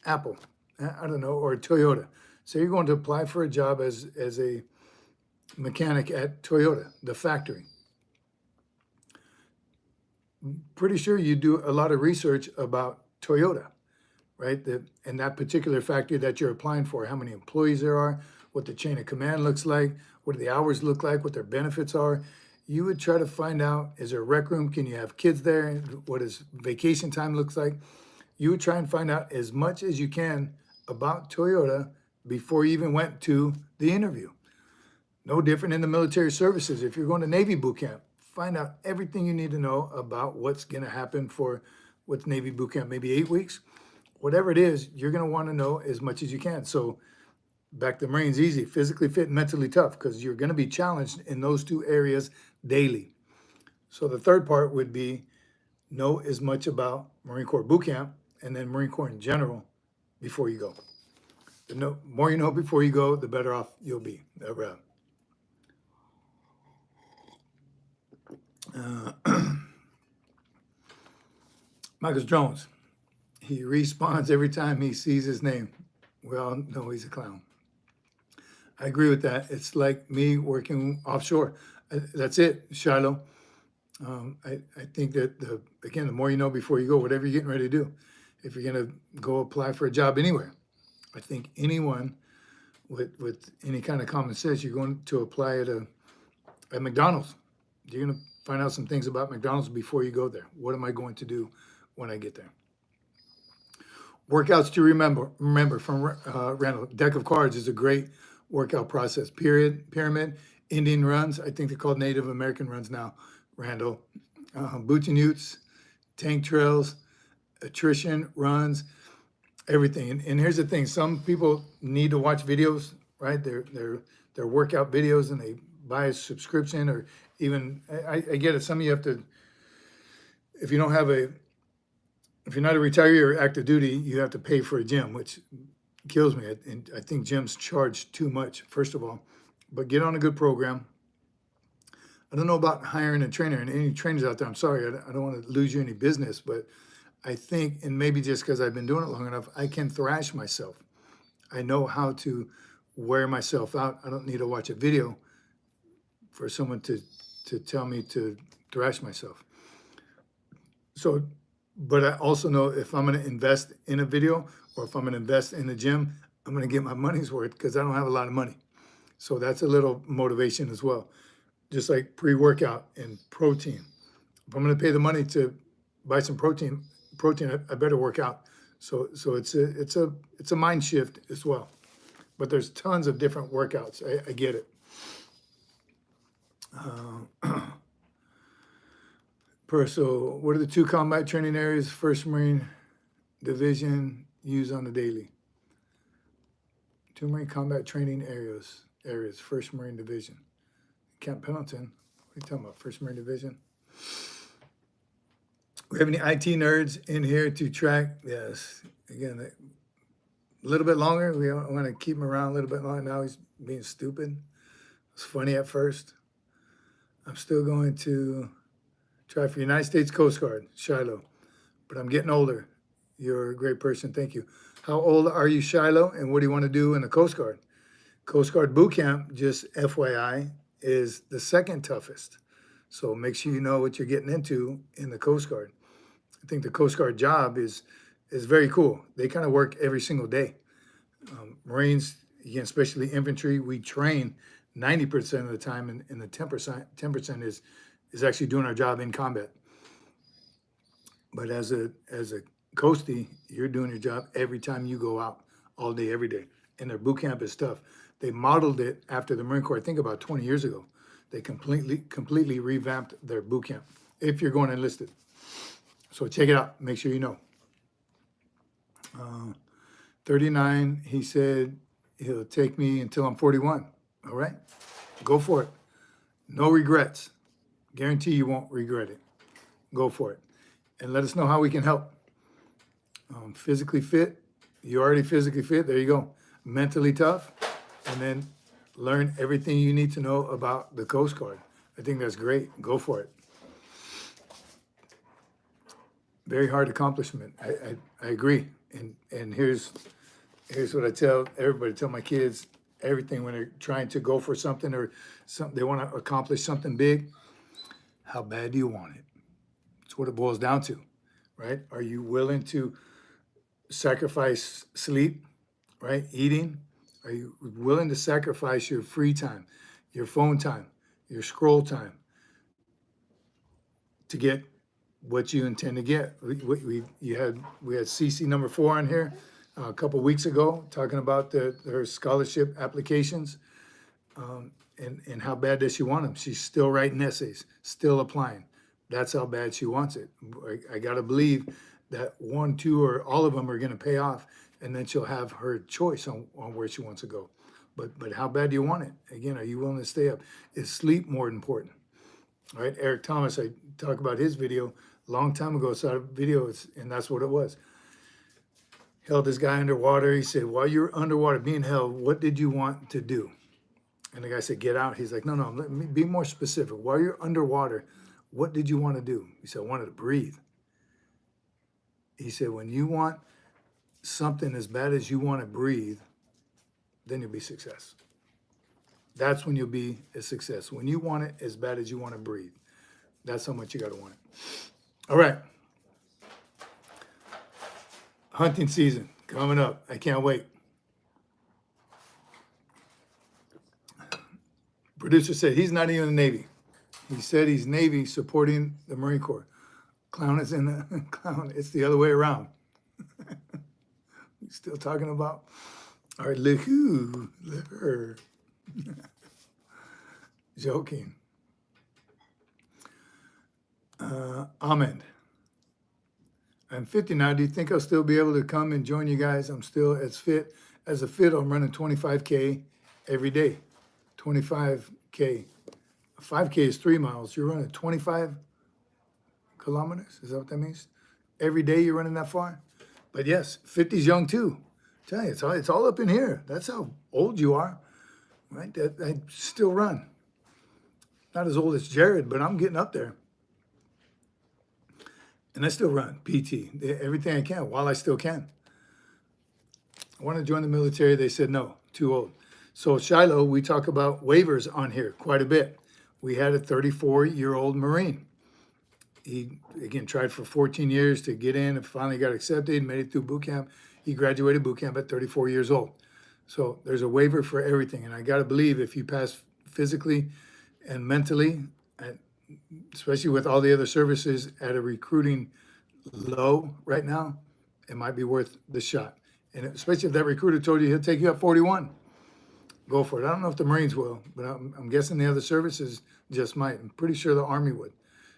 Apple, I don't know, or Toyota, so you're going to apply for a job as a mechanic at Toyota, the factory. Pretty sure you do a lot of research about Toyota, right? And that particular factory that you're applying for, how many employees there are, what the chain of command looks like, what do the hours look like, what their benefits are. You would try to find out, is there a rec room? Can you have kids there? What does vacation time looks like? You would try and find out as much as you can about Toyota before you even went to the interview. No different in the military services. If you're going to Navy boot camp, find out everything you need to know about what's going to happen for what's Navy boot camp, maybe 8 weeks. Whatever it is, you're going to want to know as much as you can. So back to Marines, easy, physically fit and mentally tough, because you're going to be challenged in those 2 areas daily. So the third part would be know as much about Marine Corps boot camp and then Marine Corps in general before you go. The more you know before you go, the better off you'll be. Michael Jones, he respawns every time he sees his name. We all know he's a clown. I agree with that. It's like me working offshore. That's it, Shiloh. I think that, again, the more you know before you go, whatever you're getting ready to do, if you're going to go apply for a job anywhere, I think anyone with any kind of common sense, you're going to apply at McDonald's. You're going to find out some things about McDonald's before you go there. What am I going to do when I get there? Workouts to remember from Randall. Deck of cards is a great workout process. Pyramid, Indian runs. I think they're called Native American runs now, Randall. Boots and utes, tank trails, attrition runs, everything. And here's the thing: some people need to watch videos, right? They're workout videos, and they buy a subscription, or even I get it. Some of you have to, if you're not a retiree or active duty, you have to pay for a gym, which kills me. And I think gyms charge too much, first of all. But get on a good program. I don't know about hiring a trainer, and any trainers out there, I'm sorry, I don't want to lose you any business, but I think, and maybe just because I've been doing it long enough, I can thrash myself. I know how to wear myself out. I don't need to watch a video for someone to tell me to thrash myself. So, but I also know if I'm going to invest in a video, or if I'm going to invest in the gym, I'm going to get my money's worth, because I don't have a lot of money. So that's a little motivation as well. Just like pre-workout and protein. If I'm going to pay the money to buy some protein, I better work out. So it's a mind shift as well. But there's tons of different workouts. I get it. So what are the 2 combat training areas 1st Marine Division use on the daily? 2 Marine combat training areas 1st Marine Division. Camp Pendleton. What are you talking about? 1st Marine Division. We have any IT nerds in here to track? Yes. Again, a little bit longer. We want to keep him around a little bit longer. Now he's being stupid. It's funny at first. I'm still going to try for United States Coast Guard, Shiloh. But I'm getting older. You're a great person. Thank you. How old are you, Shiloh? And what do you want to do in the Coast Guard? Coast Guard boot camp, just FYI, is the second toughest. So make sure you know what you're getting into in the Coast Guard. I think the Coast Guard job is very cool. They kind of work every single day. Marines, again, especially infantry, we train 90% of the time, and the 10% is actually doing our job in combat. But as a coastie, you're doing your job every time you go out, all day, every day. And their boot camp is tough. They modeled it after the Marine Corps, I think about 20 years ago. They completely revamped their boot camp if you're going enlisted. So check it out. Make sure you know. 39, he said he'll take me until I'm 41. All right, go for it. No regrets. Guarantee you won't regret it. Go for it. And let us know how we can help. Physically fit. You're already physically fit. There you go. Mentally tough. And then learn everything you need to know about the Coast Guard. I think that's great. Go for it. Very hard accomplishment. I agree. And here's what I tell everybody, tell my kids everything when they're trying to go for something or something, they want to accomplish something big. How bad do you want it? That's what it boils down to, right? Are you willing to sacrifice sleep, right? Eating? Are you willing to sacrifice your free time, your phone time, your scroll time to get what you intend to get? We had Cece number 4 on here a couple weeks ago talking about her scholarship applications and how bad does she want them. She's still writing essays, still applying. That's how bad she wants it. I got to believe that 1, 2, or all of them are going to pay off, and then she'll have her choice on where she wants to go. But how bad do you want it? Again, are you willing to stay up? Is sleep more important? All right, Eric Thomas, I talked about his video a long time ago, saw a video, and that's what it was. Held this guy underwater. He said, while you're underwater being held, what did you want to do? And the guy said, get out. He's like, no, let me be more specific. While you're underwater, what did you want to do? He said, I wanted to breathe. He said, when you want something as bad as you want to breathe, then you'll be success. That's when you'll be a success. When you want it as bad as you want to breathe, that's how much you got to want it. All right. Hunting season coming up. I can't wait. Producer said he's not even in the Navy. He said he's Navy supporting the Marine Corps. Clown is in the clown. It's the other way around. Still talking about our look her. Joking. Ahmed. I'm 50 now. Do you think I'll still be able to come and join you guys? I'm still as fit as a fit. I'm running 25K every day. 25K. 5K is 3 miles. You're running 25 kilometers. Is that what that means? Every day you're running that far? But yes, 50's young too. Tell you, it's all up in here. That's how old you are, right? I still run. Not as old as Jared, but I'm getting up there. And I still run PT, everything I can while I still can. I want to join the military. They said no, too old. So Shiloh, we talk about waivers on here quite a bit. We had a 34-year-old Marine. He, again, tried for 14 years to get in and finally got accepted, made it through boot camp. He graduated boot camp at 34 years old. So there's a waiver for everything. And I got to believe if you pass physically and mentally, especially with all the other services at a recruiting low right now, it might be worth the shot. And especially if that recruiter told you he'll take you at 41, go for it. I don't know if the Marines will, but I'm guessing the other services just might. I'm pretty sure the Army would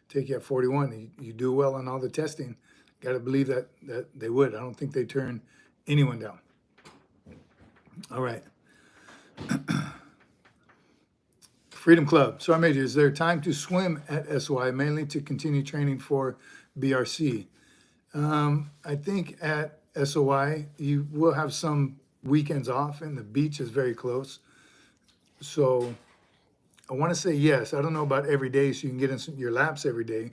take you at 41. You do well on all the testing. Got to believe that they would. I don't think they turn anyone down. All right. Freedom Club. Sergeant Major, is there time to swim at SY, mainly to continue training for BRC? I think at SOI, you will have some weekends off, and the beach is very close. So I want to say yes. I don't know about every day, so you can get in your laps every day.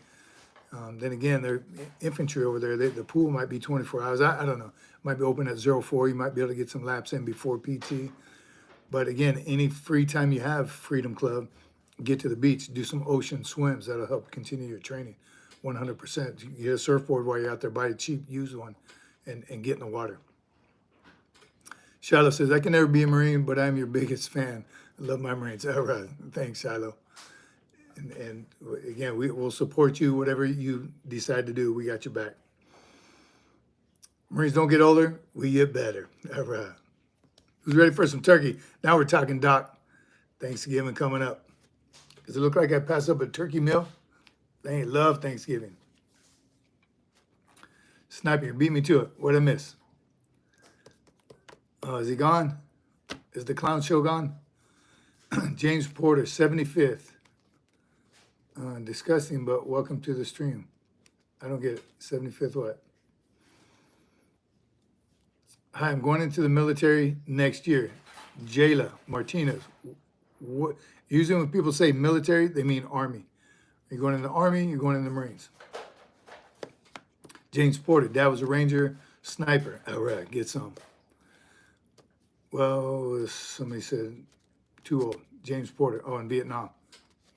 Then again, they're infantry over there. The pool might be 24 hours. I don't know. Might be open at 04. You might be able to get some laps in before PT. But again, any free time you have, Freedom Club, get to the beach, do some ocean swims. That'll help continue your training 100%. You get a surfboard while you're out there, buy a cheap used one, and get in the water. Shiloh says, I can never be a Marine, but I'm your biggest fan. I love my Marines. All right. Thanks, Shiloh. And again, we'll support you, whatever you decide to do. We got your back. Marines don't get older, we get better. All right. Who's ready for some turkey? Now we're talking, Doc. Thanksgiving coming up. Does it look like I passed up a turkey meal? They ain't love Thanksgiving. Sniper, you beat me to it. What'd I miss? Is he gone? Is the clown show gone? James Porter, 75th. Disgusting, but welcome to the stream. I don't get it. 75th what? Hi, I'm going into the military next year. Jayla Martinez. Usually when people say military, they mean Army. You're going in the Army, you're going in the Marines. James Porter, Dad was a Ranger, sniper. All right, get some. Well, somebody said too old. James Porter, oh, in Vietnam.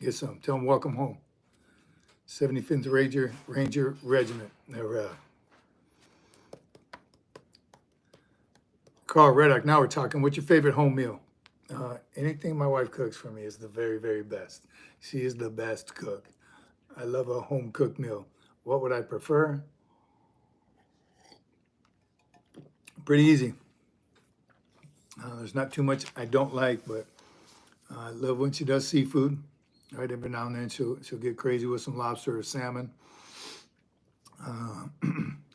Get some. Tell him welcome home. 75th Ranger Regiment. All right. Carl Reddock, now we're talking. What's your favorite home meal? Anything my wife cooks for me is the very, very best. She is the best cook. I love a home cooked meal. What would I prefer? Pretty easy. There's not too much I don't like, but I love when she does seafood. Right, every now and then she'll get crazy with some lobster or salmon.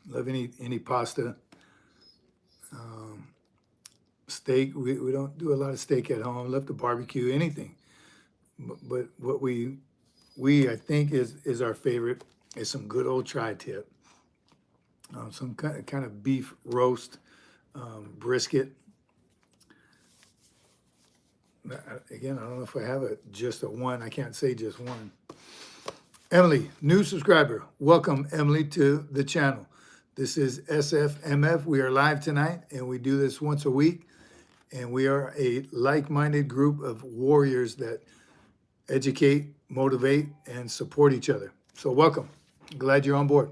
Love any pasta. Steak, we don't do a lot of steak at home. Love to barbecue, anything. But what we I think is our favorite is some good old tri-tip. Some kind of beef roast, brisket. Again, I don't know if I have just a one. I can't say just one. Emily, new subscriber. Welcome, Emily, to the channel. This is SFMF. We are live tonight, and we do this once a week. And we are a like-minded group of warriors that educate, motivate, and support each other. So welcome. Glad you're on board.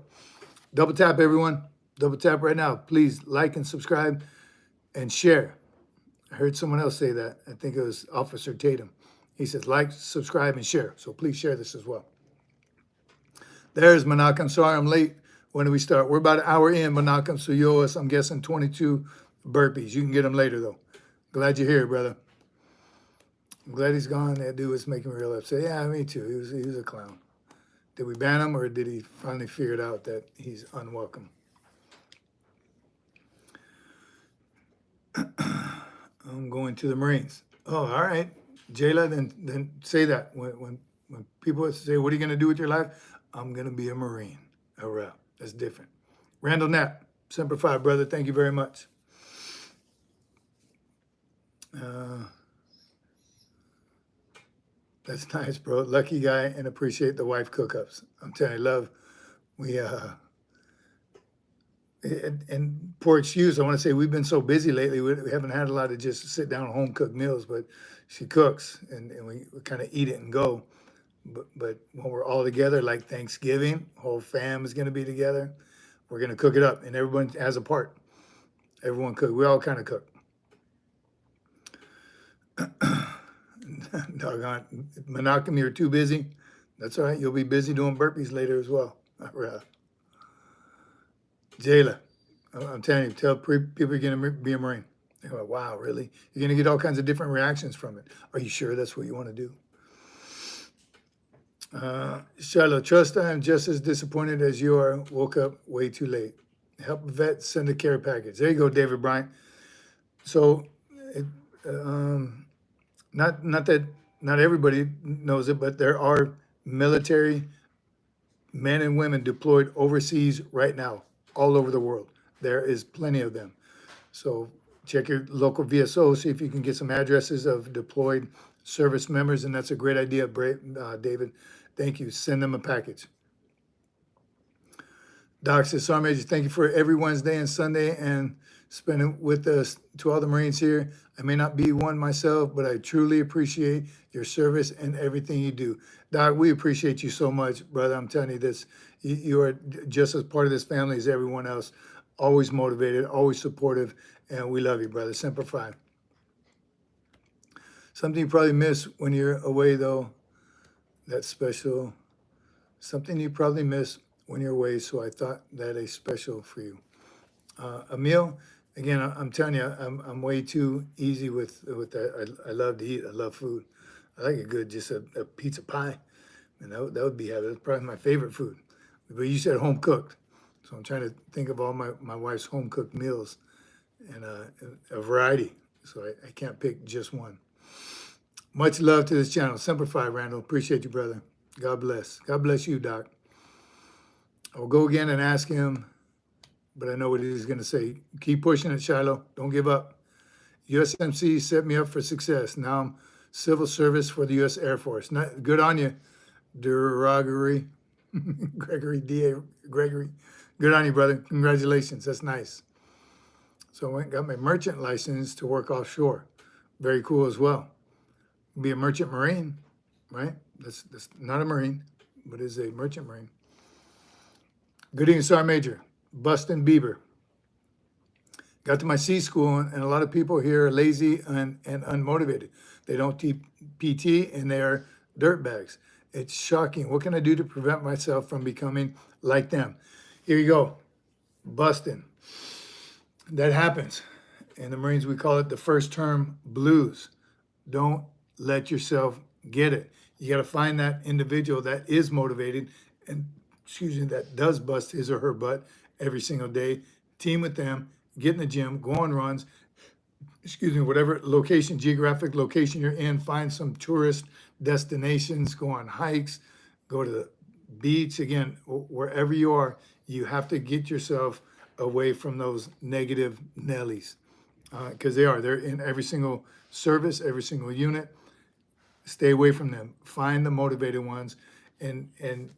Double tap, everyone. Double tap right now. Please like and subscribe and share. I heard someone else say that. I think it was Officer Tatum. He says, like, subscribe, and share. So please share this as well. There's Manak. I'm sorry I'm late. When do we start? We're about an hour in, Manak. So you owe us, I'm guessing, 22 burpees. You can get them later, though. Glad you're here, brother. I'm glad he's gone. That dude was making me real upset. Yeah, me too. He was a clown. Did we ban him, or did he finally figure it out that he's unwelcome? I'm going to the Marines. Oh, all right. Jayla, then say that. When people say, what are you going to do with your life? I'm going to be a Marine. All right. That's different. Randall Knapp, Semper Fi, brother. Thank you very much. That's nice, bro. Lucky guy, and appreciate the wife cook-ups. I'm telling you, love. And poor excuse, I want to say we've been so busy lately, we haven't had a lot of just sit down home cooked meals, but she cooks, and we kind of eat it and go. But when we're all together, like Thanksgiving, whole fam is going to be together. We're going to cook it up, and everyone has a part. Everyone cook. We all kind of cook. Doggone, Menachem, you're too busy. That's all right. You'll be busy doing burpees later as well. All right. Jayla, I'm telling you, tell people you're going to be a Marine. They're like, wow, really? You're going to get all kinds of different reactions from it. Are you sure that's what you want to do? Shiloh, trust I am just as disappointed as you are. Woke up way too late. Help a vet, send a care package. There you go, David Bryant. So, not that not everybody knows it, but there are military men and women deployed overseas right now, all over the world. There is plenty of them. So check your local VSO, see if you can get some addresses of deployed service members, and that's a great idea, David. Thank you. Send them a package. Doc says, Sergeant Major, thank you for every Wednesday and Sunday and spending with us. To all the Marines here, I may not be one myself, but I truly appreciate your service and everything you do. Doc, we appreciate you so much, brother. I'm telling you this. You are just as part of this family as everyone else. Always motivated, always supportive, and we love you, brother. Semper Fi. Something you probably miss when you're away, though, that's special. Something you probably miss when you're away, so I thought that a special for you. A meal, again, I'm telling you, I'm way too easy with that. I love to eat. I love food. I like it good, just a pizza pie. And that would be heaven. That's probably my favorite food. But you said home cooked. So I'm trying to think of all my wife's home cooked meals and a variety. So I can't pick just one. Much love to this channel. Semper Fi, Randall. Appreciate you, brother. God bless. God bless you, Doc. I'll go again and ask him, but I know what he's going to say. Keep pushing it, Shiloh. Don't give up. USMC set me up for success. Now I'm civil service for the U.S. Air Force. Good on you, Gregory. Gregory. Good on you, brother. Congratulations. That's nice. So I went and got my merchant license to work offshore. Very cool as well. Be a merchant Marine, right? That's not a Marine, but is a merchant Marine. Good evening, Sergeant Major. Bustin' Bieber. Got to my C school, and a lot of people here are lazy and unmotivated. They don't teach PT, and they are dirtbags. It's shocking. What can I do to prevent myself from becoming like them? Here you go. Bustin'. That happens. In the Marines, we call it the first term blues. Don't let yourself get it. You got to find that individual that is motivated and, that does bust his or her butt every single day. Team with them, get in the gym, go on runs, whatever location, geographic location you're in, find some tourist destinations, go on hikes, go to the beach. Again, wherever you are, you have to get yourself away from those negative Nellies because they're in every single service, every single unit. Stay away from them. Find the motivated ones, and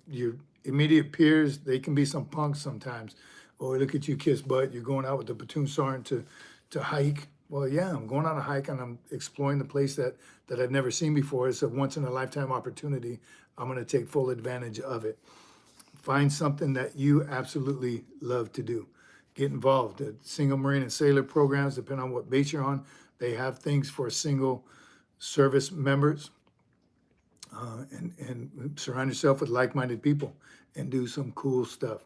your immediate peers, they can be some punks sometimes. Oh, look at you, kiss butt. You're going out with the platoon sergeant to hike. Well, yeah, I'm going on a hike and I'm exploring the place that I've never seen before. It's a once in a lifetime opportunity. I'm going to take full advantage of it. Find something that you absolutely love to do. Get involved. The single Marine and sailor programs, depending on what base you're on, they have things for single service members. And surround yourself with like-minded people and do some cool stuff.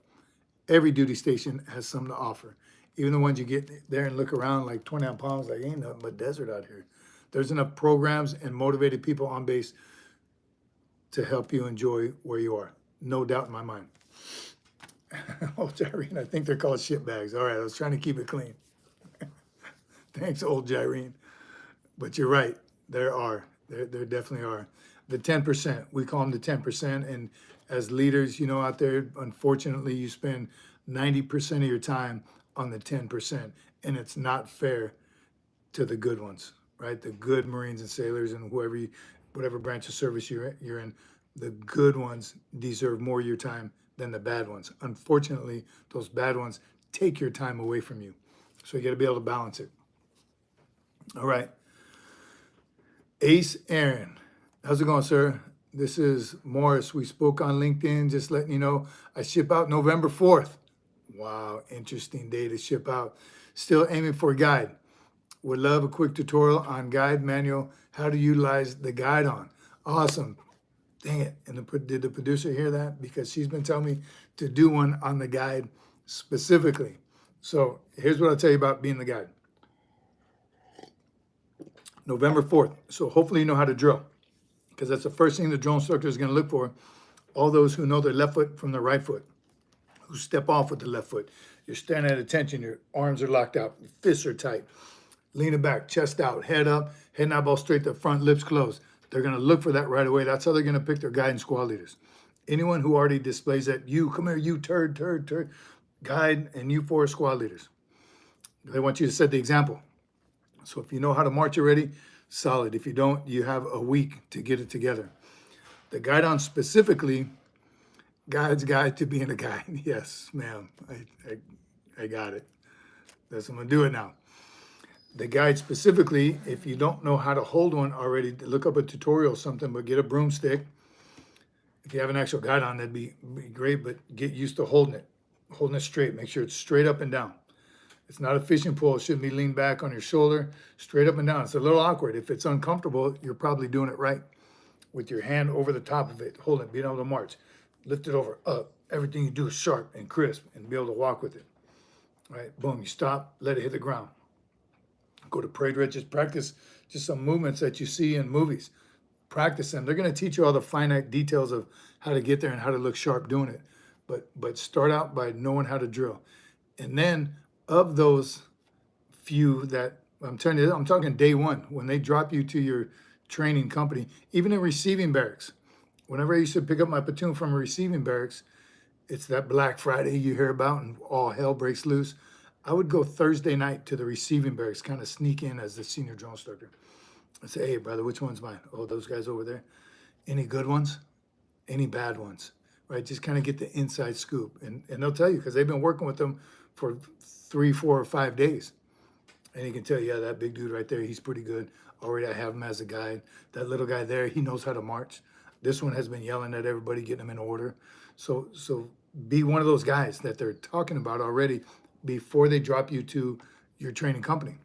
Every duty station has something to offer. Even the ones you get there and look around like 20 pounds, like ain't nothing but desert out here. There's enough programs and motivated people on base to help you enjoy where you are. No doubt in my mind. Oh, Gyrene, I think they're called shit bags. All right, I was trying to keep it clean. Thanks, old Gyrene. But you're right, there definitely are. The 10%, we call them the 10%. And as leaders, out there, unfortunately, you spend 90% of your time on the 10%. And it's not fair to the good ones, right? The good Marines and sailors and whatever branch of service you're in, the good ones deserve more of your time than the bad ones. Unfortunately, those bad ones take your time away from you. So you got to be able to balance it. All right. Ace Aaron. How's it going, sir? This is Morris. We spoke on LinkedIn, just letting you know I ship out November 4th. Wow, interesting day to ship out. Still aiming for a guide. Would love a quick tutorial on guide manual, how to utilize the guide on. Awesome. Dang it. And did the producer hear that? Because she's been telling me to do one on the guide specifically. So here's what I'll tell you about being the guide. November 4th. So hopefully you know how to drill, because that's the first thing the drill instructor is going to look for. All those who know their left foot from their right foot, who step off with the left foot. You're standing at attention. Your arms are locked out. Your fists are tight. Leaning back, chest out, head up, head and eyeball straight to the front, lips closed. They're going to look for that right away. That's how they're going to pick their guide and squad leaders. Anyone who already displays that, you, come here, you turd, guide, and you four squad leaders. They want you to set the example. So if you know how to march already, solid. If you don't, you have a week to get it together. The guide on specifically, God's guide to being a guide. Yes, ma'am. I got it. I'm gonna do it now. The guide specifically, if you don't know how to hold one already, look up a tutorial or something, but get a broomstick. If you have an actual guide on, that'd be great, but get used to holding it straight. Make sure it's straight up and down. It's not a fishing pole. It shouldn't be leaned back on your shoulder, straight up and down. It's a little awkward. If it's uncomfortable, you're probably doing it right. With your hand over the top of it, holding it, being able to march. Lift it over, up. Everything you do is sharp and crisp and be able to walk with it. Right? Boom, you stop, let it hit the ground. Go to parade red, just practice just some movements that you see in movies. Practice them. They're going to teach you all the finite details of how to get there and how to look sharp doing it. But start out by knowing how to drill. And then of those few that, I'm talking day one, when they drop you to your training company, even in receiving barracks. Whenever I used to pick up my platoon from a receiving barracks, it's that Black Friday you hear about and all hell breaks loose. I would go Thursday night to the receiving barracks, kind of sneak in as the senior drill instructor. I'd say, hey, brother, which one's mine? Oh, those guys over there. Any good ones? Any bad ones? Right? Just kind of get the inside scoop. And they'll tell you, because they've been working with them for 3, 4, or 5 days. And he can tell you, yeah, that big dude right there, he's pretty good. Already I have him as a guide. That little guy there, he knows how to march. This one has been yelling at everybody, getting them in order. So be one of those guys that they're talking about already before they drop you to your training company.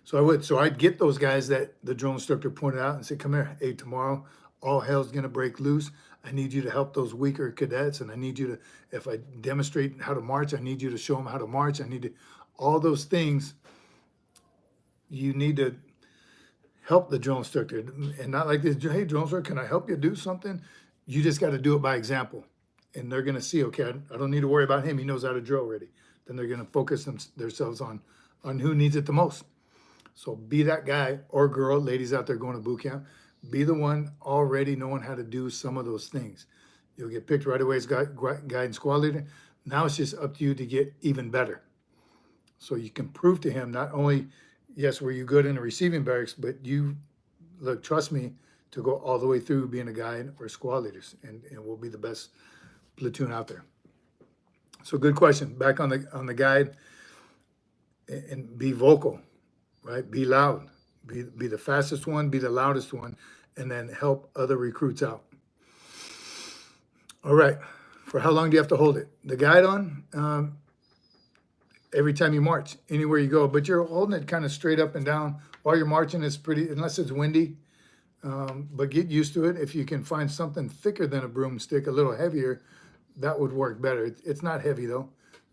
So I'd get those guys that the drill instructor pointed out and say, come here, hey, tomorrow all hell's gonna break loose. I need you to help those weaker cadets, and I need you to, if I demonstrate how to march, I need you to show them how to march. I need to, all those things, you need to help the drill instructor, and not like this, hey, drill instructor, can I help you do something? You just got to do it by example. And they're going to see, okay, I don't need to worry about him. He knows how to drill already. Then they're going to focus themselves on who needs it the most. So be that guy or girl, ladies out there going to boot camp, be the one already knowing how to do some of those things. You'll get picked right away as guide and squad leader. Now it's just up to you to get even better. So you can prove to him not only, yes, were you good in the receiving barracks, but you, look, trust me, to go all the way through being a guide or squad leaders, and we'll be the best platoon out there. So good question. Back on the guide, and be vocal, right? Be loud. Be the fastest one, be the loudest one, and then help other recruits out. All right. For how long do you have to hold it? The guide on, every time you march, anywhere you go, but you're holding it kind of straight up and down while you're marching. It's pretty, unless it's windy, but get used to it. If you can find something thicker than a broomstick, a little heavier, that would work better. It's not heavy though.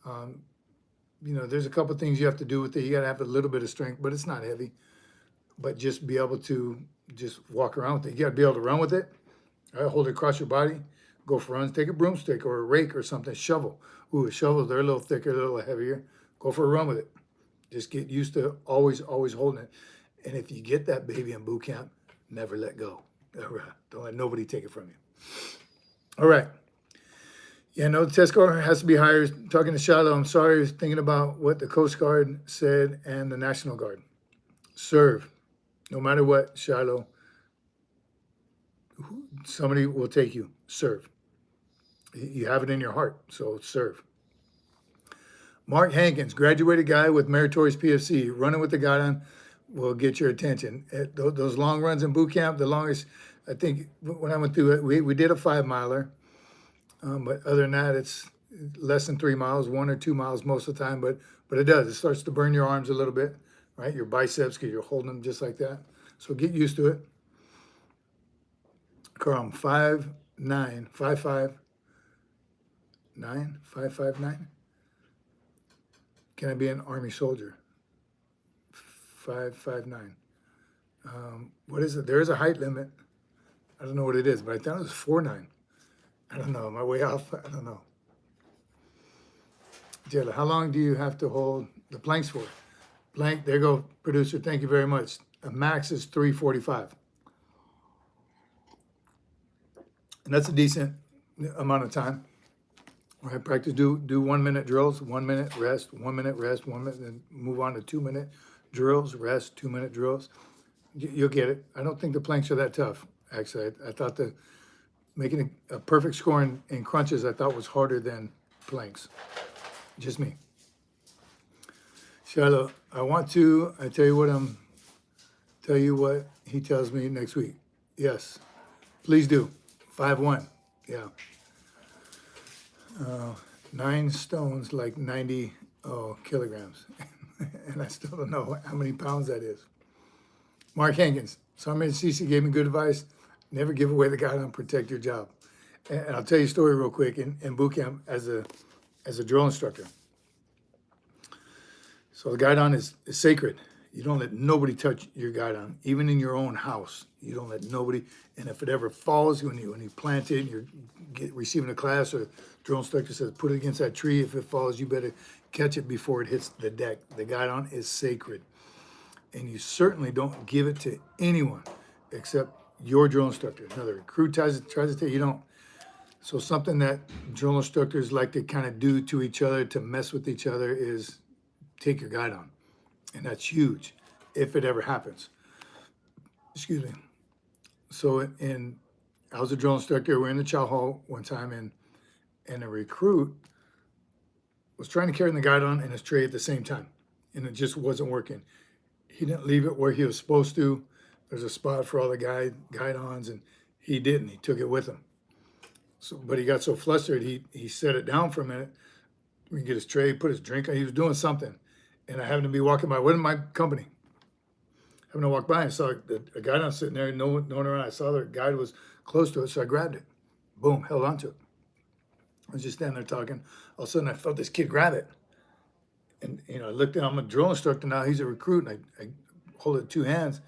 You know, there's a couple things you have to do with it. You got to have a little bit of strength, but it's not heavy. But just be able to just walk around with it. You got to be able to run with it. All right, hold it across your body. Go for runs. Take a broomstick or a rake or something. Shovel. Ooh, a shovel, they're a little thicker, a little heavier. Go for a run with it. Just get used to always holding it. And if you get that baby in boot camp, never let go. Don't let nobody take it from you. All right. Yeah, no, the test score has to be higher. Talking to Shiloh, I'm sorry, I was thinking about what the Coast Guard said and the National Guard. Serve. No matter what, Shiloh, somebody will take you. Serve. You have it in your heart, so serve. Mark Hankins, graduated guy with meritorious PFC, running with the guidon will get your attention. Those long runs in boot camp, the longest, I think, when I went through it, we did a 5-miler. But other than that, it's less than 3 miles, 1 or 2 miles most of the time. But it does. It starts to burn your arms a little bit, right? Your biceps, because you're holding them just like that. So get used to it. Carl, I'm 5'9", 5'5", 9, 5'9". Can I be an Army soldier? 5'9". What is it? There is a height limit. I don't know what it is, but I thought it was 4'9". I don't know. Am I way off? I don't know. Jayla, how long do you have to hold the planks for? Plank, there you go, producer. Thank you very much. A max is 3:45. And that's a decent amount of time. All right, practice, do 1 minute drills, 1 minute rest, 1 minute rest, 1 minute, then move on to 2 minute drills, rest, 2 minute drills. You'll get it. I don't think the planks are that tough, actually. I thought the making a perfect score in crunches I thought was harder than planks. Just me. Shiloh, I tell you what he tells me next week. Yes, please do. 5'1", yeah. 9 stones, like 90 kilograms. And I still don't know how many pounds that is. Mark Hankins, SgtMaj Cece gave me good advice. Never give away the guidon, protect your job. And I'll tell you a story real quick. In boot camp as a drill instructor. So the guidon is sacred. You don't let nobody touch your guidon, even in your own house. You don't let nobody, and if it ever falls, when you plant it, you're receiving a class, or drill instructor says, put it against that tree. If it falls, you better catch it before it hits the deck. The guidon is sacred. And you certainly don't give it to anyone except your drill instructor. Another recruit tries to tell you don't. So something that drill instructors like to kind of do to each other, to mess with each other, is take your guidon. And that's huge if it ever happens. Excuse me. So I was a drill instructor. We're in the chow hall one time, and a recruit was trying to carry the guidon and his tray at the same time, and it just wasn't working. He didn't leave it where he was supposed to. There's a spot for all the guidons, and he didn't. He took it with him. So, but he got so flustered, he set it down for a minute. We get his tray, put his drink on. He was doing something, and I happened to be walking by. Wasn't my company. Happened to walk by and saw a guidon sitting there, no one around. I saw the guide was close to it, so I grabbed it. Boom, held onto it. I was just standing there talking. All of a sudden, I felt this kid grab it. And, I looked at him. I'm a drill instructor now. He's a recruit, and I hold it with 2 hands.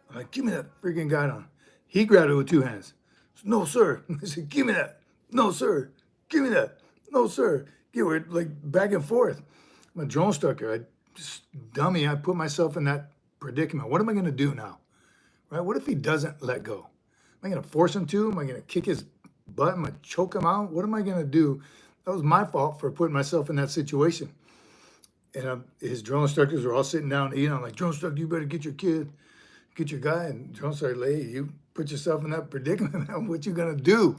I'm like, give me that freaking guidon. He grabbed it with 2 hands. Said, no, sir. I said, give me that. No, sir. Give me that. No, sir. We're like back and forth. I'm a drill instructor. Dummy, I put myself in that predicament. What am I going to do now? Right? What if he doesn't let go? Am I going to force him to? Am I going to kick his butt? Am I going to choke him out? What am I going to do? That was my fault for putting myself in that situation. And his drill instructors were all sitting down eating. I'm like, drill instructor, you better get your guy. And drill instructor, hey, you put yourself in that predicament. What you going to do?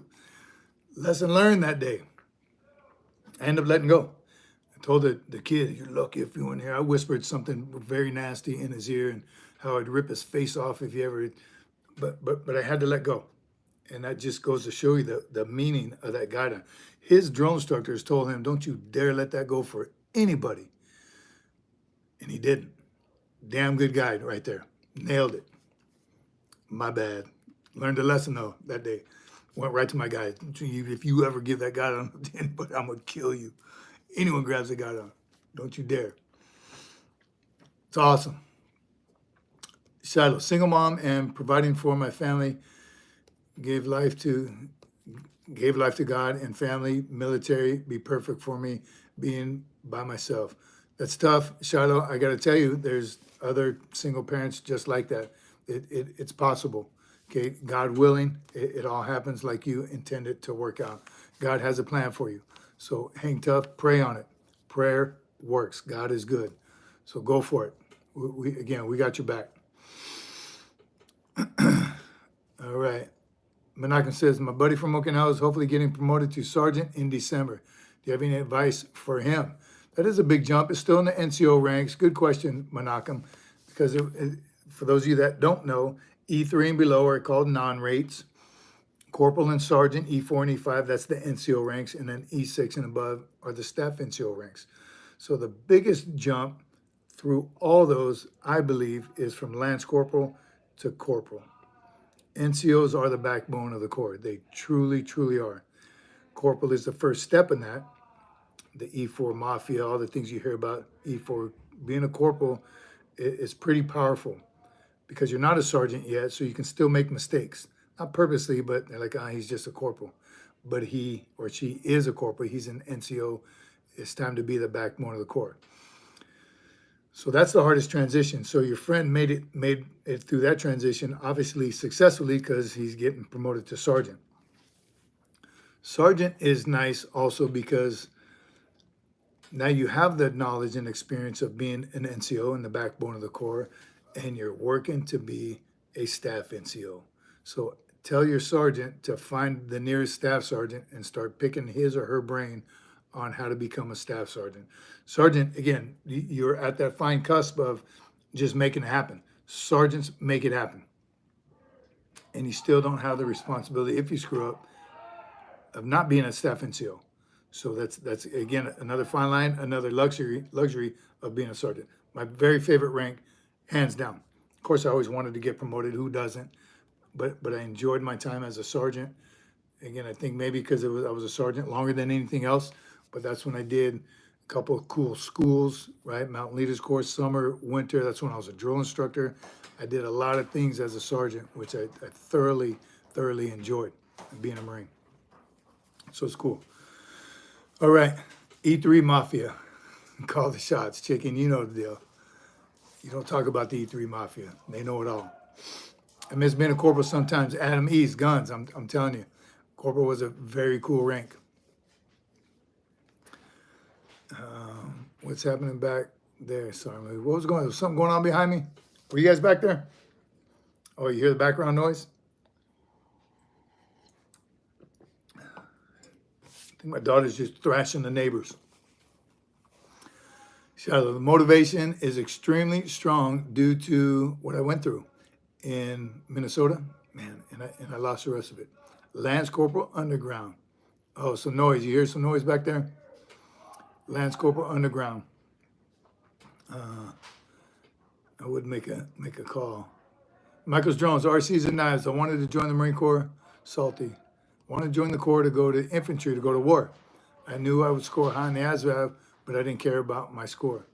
Lesson learned that day. I ended up letting go. I told the kid, you're lucky if you were in here. I whispered something very nasty in his ear and how I'd rip his face off if you ever, but I had to let go. And that just goes to show you the meaning of that guidon. His drill instructors told him, don't you dare let that go for anybody. And he didn't. Damn good guide right there. Nailed it. My bad. Learned a lesson though that day. Went right to my guy. If you ever give that guidon to anybody, I'm going to kill you. Anyone grabs a guidon, don't you dare. It's awesome. Shiloh, single mom and providing for my family, gave life to God and family, military, be perfect for me, being by myself. That's tough, Shiloh. I got to tell you, there's other single parents just like that. It's possible. Okay, God willing, it all happens like you intend it to work out. God has a plan for you. So hang tough, pray on it. Prayer works. God is good. So go for it. We got your back. All right. Menachem says, my buddy from Okinawa is hopefully getting promoted to sergeant in December. Do you have any advice for him? That is a big jump. It's still in the NCO ranks. Good question, Menachem, because for those of you that don't know, E3 and below are called non-rates. Corporal and sergeant, E4 and E5, that's the NCO ranks, and then E6 and above are the staff NCO ranks. So the biggest jump through all those, I believe, is from lance corporal to corporal. NCOs are the backbone of the Corps. They truly, truly are. Corporal is the first step in that. The E4 mafia, all the things you hear about E4. Being a corporal is pretty powerful because you're not a sergeant yet, so you can still make mistakes. Not purposely, but they're like, he's just a corporal. But he or she is a corporal. He's an NCO. It's time to be the backbone of the Corps. So that's the hardest transition. So your friend made it through that transition, obviously successfully, because he's getting promoted to sergeant. Sergeant is nice also because now you have the knowledge and experience of being an NCO and the backbone of the Corps, and you're working to be a staff NCO. So tell your sergeant to find the nearest staff sergeant and start picking his or her brain on how to become a staff sergeant. Sergeant, again, you're at that fine cusp of just making it happen. Sergeants make it happen. And you still don't have the responsibility, if you screw up, of not being a staff NCO. So that's again, another fine line, another luxury of being a sergeant. My very favorite rank, hands down. Of course, I always wanted to get promoted. Who doesn't? But I enjoyed my time as a sergeant. Again, I think maybe because I was a sergeant longer than anything else, but that's when I did a couple of cool schools, right? Mountain Leaders Course, summer, winter. That's when I was a drill instructor. I did a lot of things as a sergeant, which I thoroughly enjoyed, being a Marine. So it's cool. All right, E3 Mafia, call the shots. Chicken, you know the deal. You don't talk about the E3 Mafia. They know it all. I miss being a corporal sometimes. Adam East, guns, I'm telling you. Corporal was a very cool rank. What's happening back there? Sorry, what was going on? Was something going on behind me? Were you guys back there? Oh, you hear the background noise? I think my daughter's just thrashing the neighbors. So the motivation is extremely strong due to what I went through in Minnesota, man, and I lost the rest of it. Lance Corporal Underground. Oh, some noise. You hear some noise back there? Lance Corporal Underground. I would make a call. Michael's Drones, RCs and Knives. I wanted to join the Marine Corps. Salty. I wanted to join the Corps to go to infantry, to go to war. I knew I would score high in the ASVAB, but I didn't care about my score.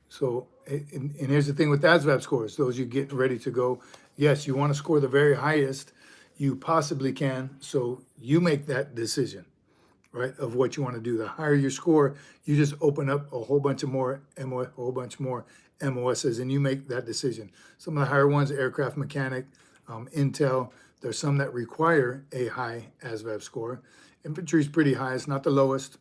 So, and here's the thing with ASVAB scores, those you getting ready to go, yes, you want to score the very highest you possibly can, so you make that decision, right, of what you want to do. The higher your score, you just open up a whole bunch more MOSs, and you make that decision. Some of the higher ones, aircraft mechanic, intel, there's some that require a high ASVAB score. Infantry is pretty high, it's not the lowest.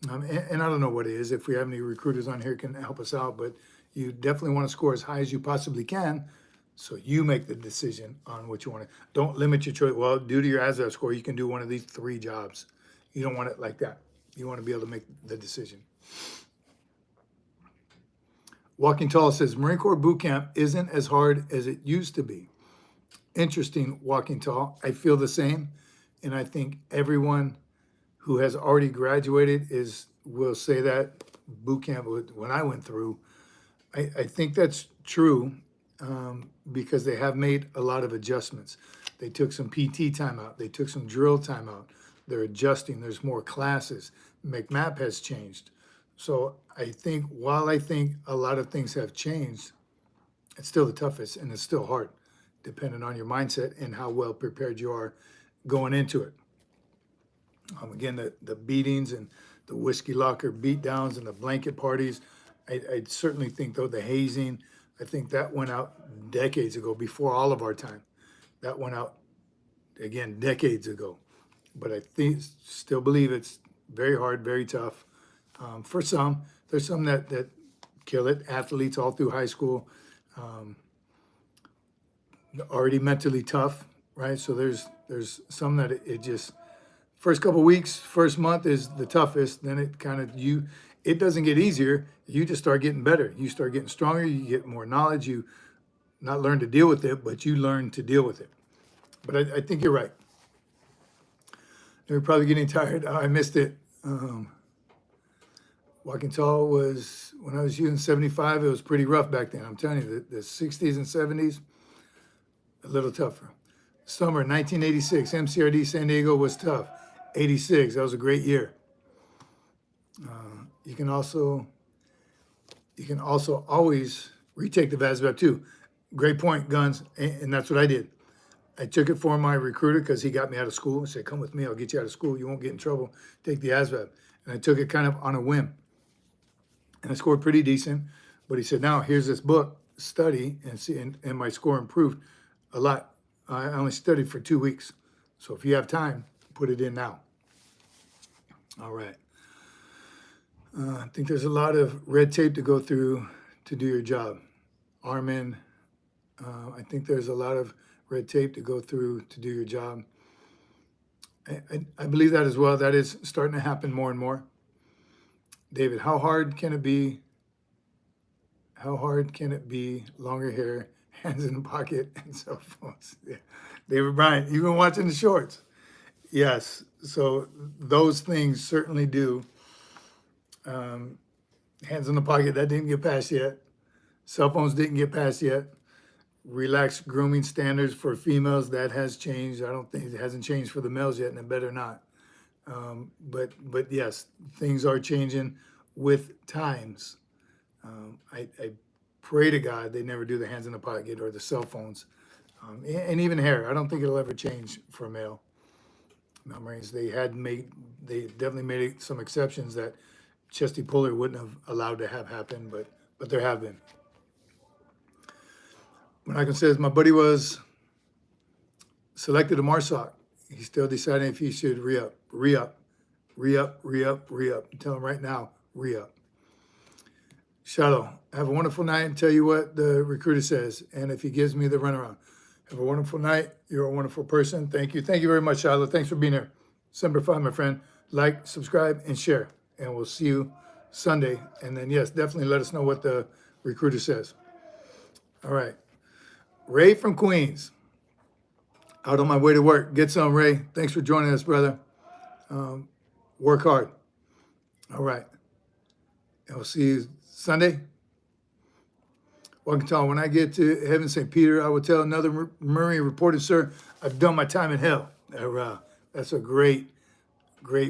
And I don't know what it is. If we have any recruiters on here can help us out, but you definitely want to score as high as you possibly can. So you make the decision on what you want to. Don't limit your choice. Well, due to your ASVAB score, you can do one of these 3 jobs. You don't want it like that. You want to be able to make the decision. Walking Tall says, Marine Corps boot camp isn't as hard as it used to be. Interesting, Walking Tall. I feel the same. And I think everyone who has already graduated will say that boot camp, when I went through, I think that's true because they have made a lot of adjustments. They took some PT time out. They took some drill time out. They're adjusting. There's more classes. McMap has changed. So I think while I think a lot of things have changed, it's still the toughest and it's still hard, depending on your mindset and how well prepared you are going into it. Again, the beatings and the whiskey locker beatdowns and the blanket parties, I certainly think, though, the hazing, I think that went out decades ago, before all of our time. That went out, again, decades ago. But I still believe it's very hard, very tough. For some, there's some that kill it. Athletes all through high school, already mentally tough, right? So there's some that it just, first couple weeks, first month is the toughest. Then it kind of, it doesn't get easier. You just start getting better. You start getting stronger. You get more knowledge. You not learn to deal with it, but you learn to deal with it. But I think you're right. You're probably getting tired. I missed it. Walking Tall was, when I was using 75, it was pretty rough back then. I'm telling you, the 60s and 70s, a little tougher. Summer 1986, MCRD San Diego was tough. 86, that was a great year. You can also always retake the VASVAB too. Great point, Guns, and that's what I did. I took it for my recruiter because he got me out of school. He said, come with me, I'll get you out of school. You won't get in trouble. Take the ASVAB. And I took it kind of on a whim. And I scored pretty decent. But he said, now here's this book, study, and see, and my score improved a lot. I only studied for 2 weeks. So if you have time, put it in now. All right. I think there's a lot of red tape to go through to do your job. Armin, I think there's a lot of red tape to go through to do your job. I believe that as well. That is starting to happen more and more. David, how hard can it be? How hard can it be? Longer hair, hands in the pocket, and cell phones. Yeah. David Bryant, you've been watching the shorts. Yes, so those things certainly do. Hands in the pocket, that didn't get passed yet. Cell phones didn't get passed yet. Relaxed grooming standards for females, that has changed. I don't think it hasn't changed for the males yet, and it better not. But yes, things are changing with times. I pray to God they never do the hands in the pocket or the cell phones, and even hair. I don't think it'll ever change for male Marines. They definitely made some exceptions that Chesty Puller wouldn't have allowed to have happen, but there have been. Menachem says, my buddy was selected to MARSOC. He's still deciding if he should re-up. Tell him right now, re-up. Shallow, have a wonderful night and tell you what the recruiter says. And if he gives me the runaround, have a wonderful night. You're a wonderful person. Thank you. Thank you very much, Shallow. Thanks for being here. Semper Fi, my friend. Like, subscribe, and share. And we'll see you Sunday. And then, yes, definitely let us know what the recruiter says. All right. Ray from Queens. Out on my way to work. Get some, Ray. Thanks for joining us, brother. Work hard. All right. And we'll see you Sunday. Welcome to all. When I get to Heaven St. Peter, I will tell another Marine reporter, sir, I've done my time in hell. That's a great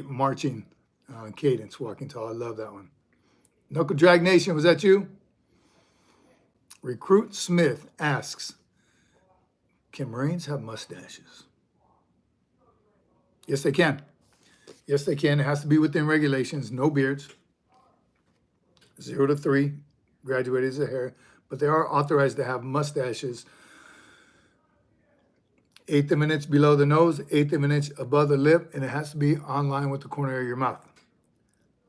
marching cadence, Walking Tall. I love that one. Knuckle Drag Nation, was that you? Recruit Smith asks, can Marines have mustaches? Yes, they can. Yes, they can. It has to be within regulations. No beards. 0 to 3. Graduated as a hair. But they are authorized to have mustaches. 1/8 of an inch below the nose, 1/8 of an inch above the lip, and it has to be on line with the corner of your mouth.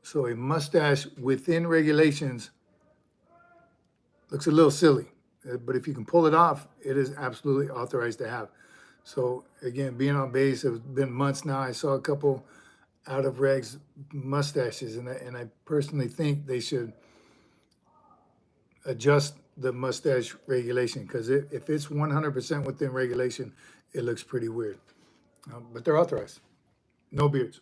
So a mustache within regulations looks a little silly. But if you can pull it off, it is absolutely authorized to have. So again, being on base, it's been months now. I saw a couple out of regs mustaches, and I personally think they should adjust the mustache regulation, because if it's 100% within regulation, it looks pretty weird. But they're authorized. No beards.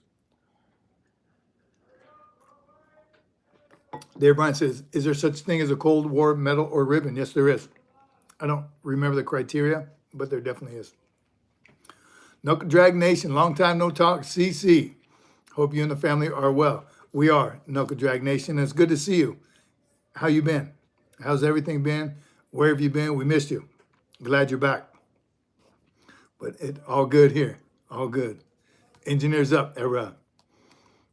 Dave Bryant says, is there such thing as a Cold War medal or ribbon? Yes, there is. I don't remember the criteria, but there definitely is. Knuckle Drag Nation, long time no talk. CC, hope you and the family are well. We are, Knuckle Drag Nation. It's good to see you. How you been? How's everything been? Where have you been? We missed you. Glad you're back. But all good here. All good. Engineers up, era.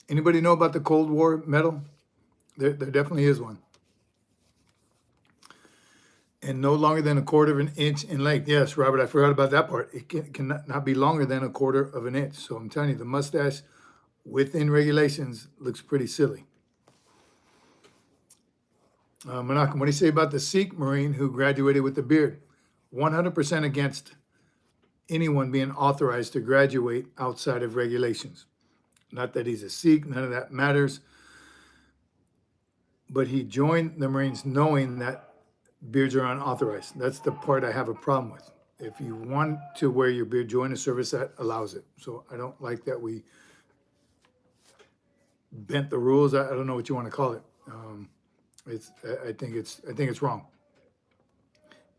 Anybody know about the Cold War medal? There definitely is one. And no longer than 1/4 of an inch in length. Yes, Robert, I forgot about that part. It cannot be longer than 1/4 of an inch. So I'm telling you, the mustache within regulations looks pretty silly. Menachem, what do you say about the Sikh Marine who graduated with a beard? 100% against anyone being authorized to graduate outside of regulations. Not that he's a Sikh, none of that matters. But he joined the Marines knowing that beards are unauthorized. That's the part I have a problem with. If you want to wear your beard, join a service that allows it. So I don't like that we bent the rules. I don't know what you want to call it. I think it's wrong.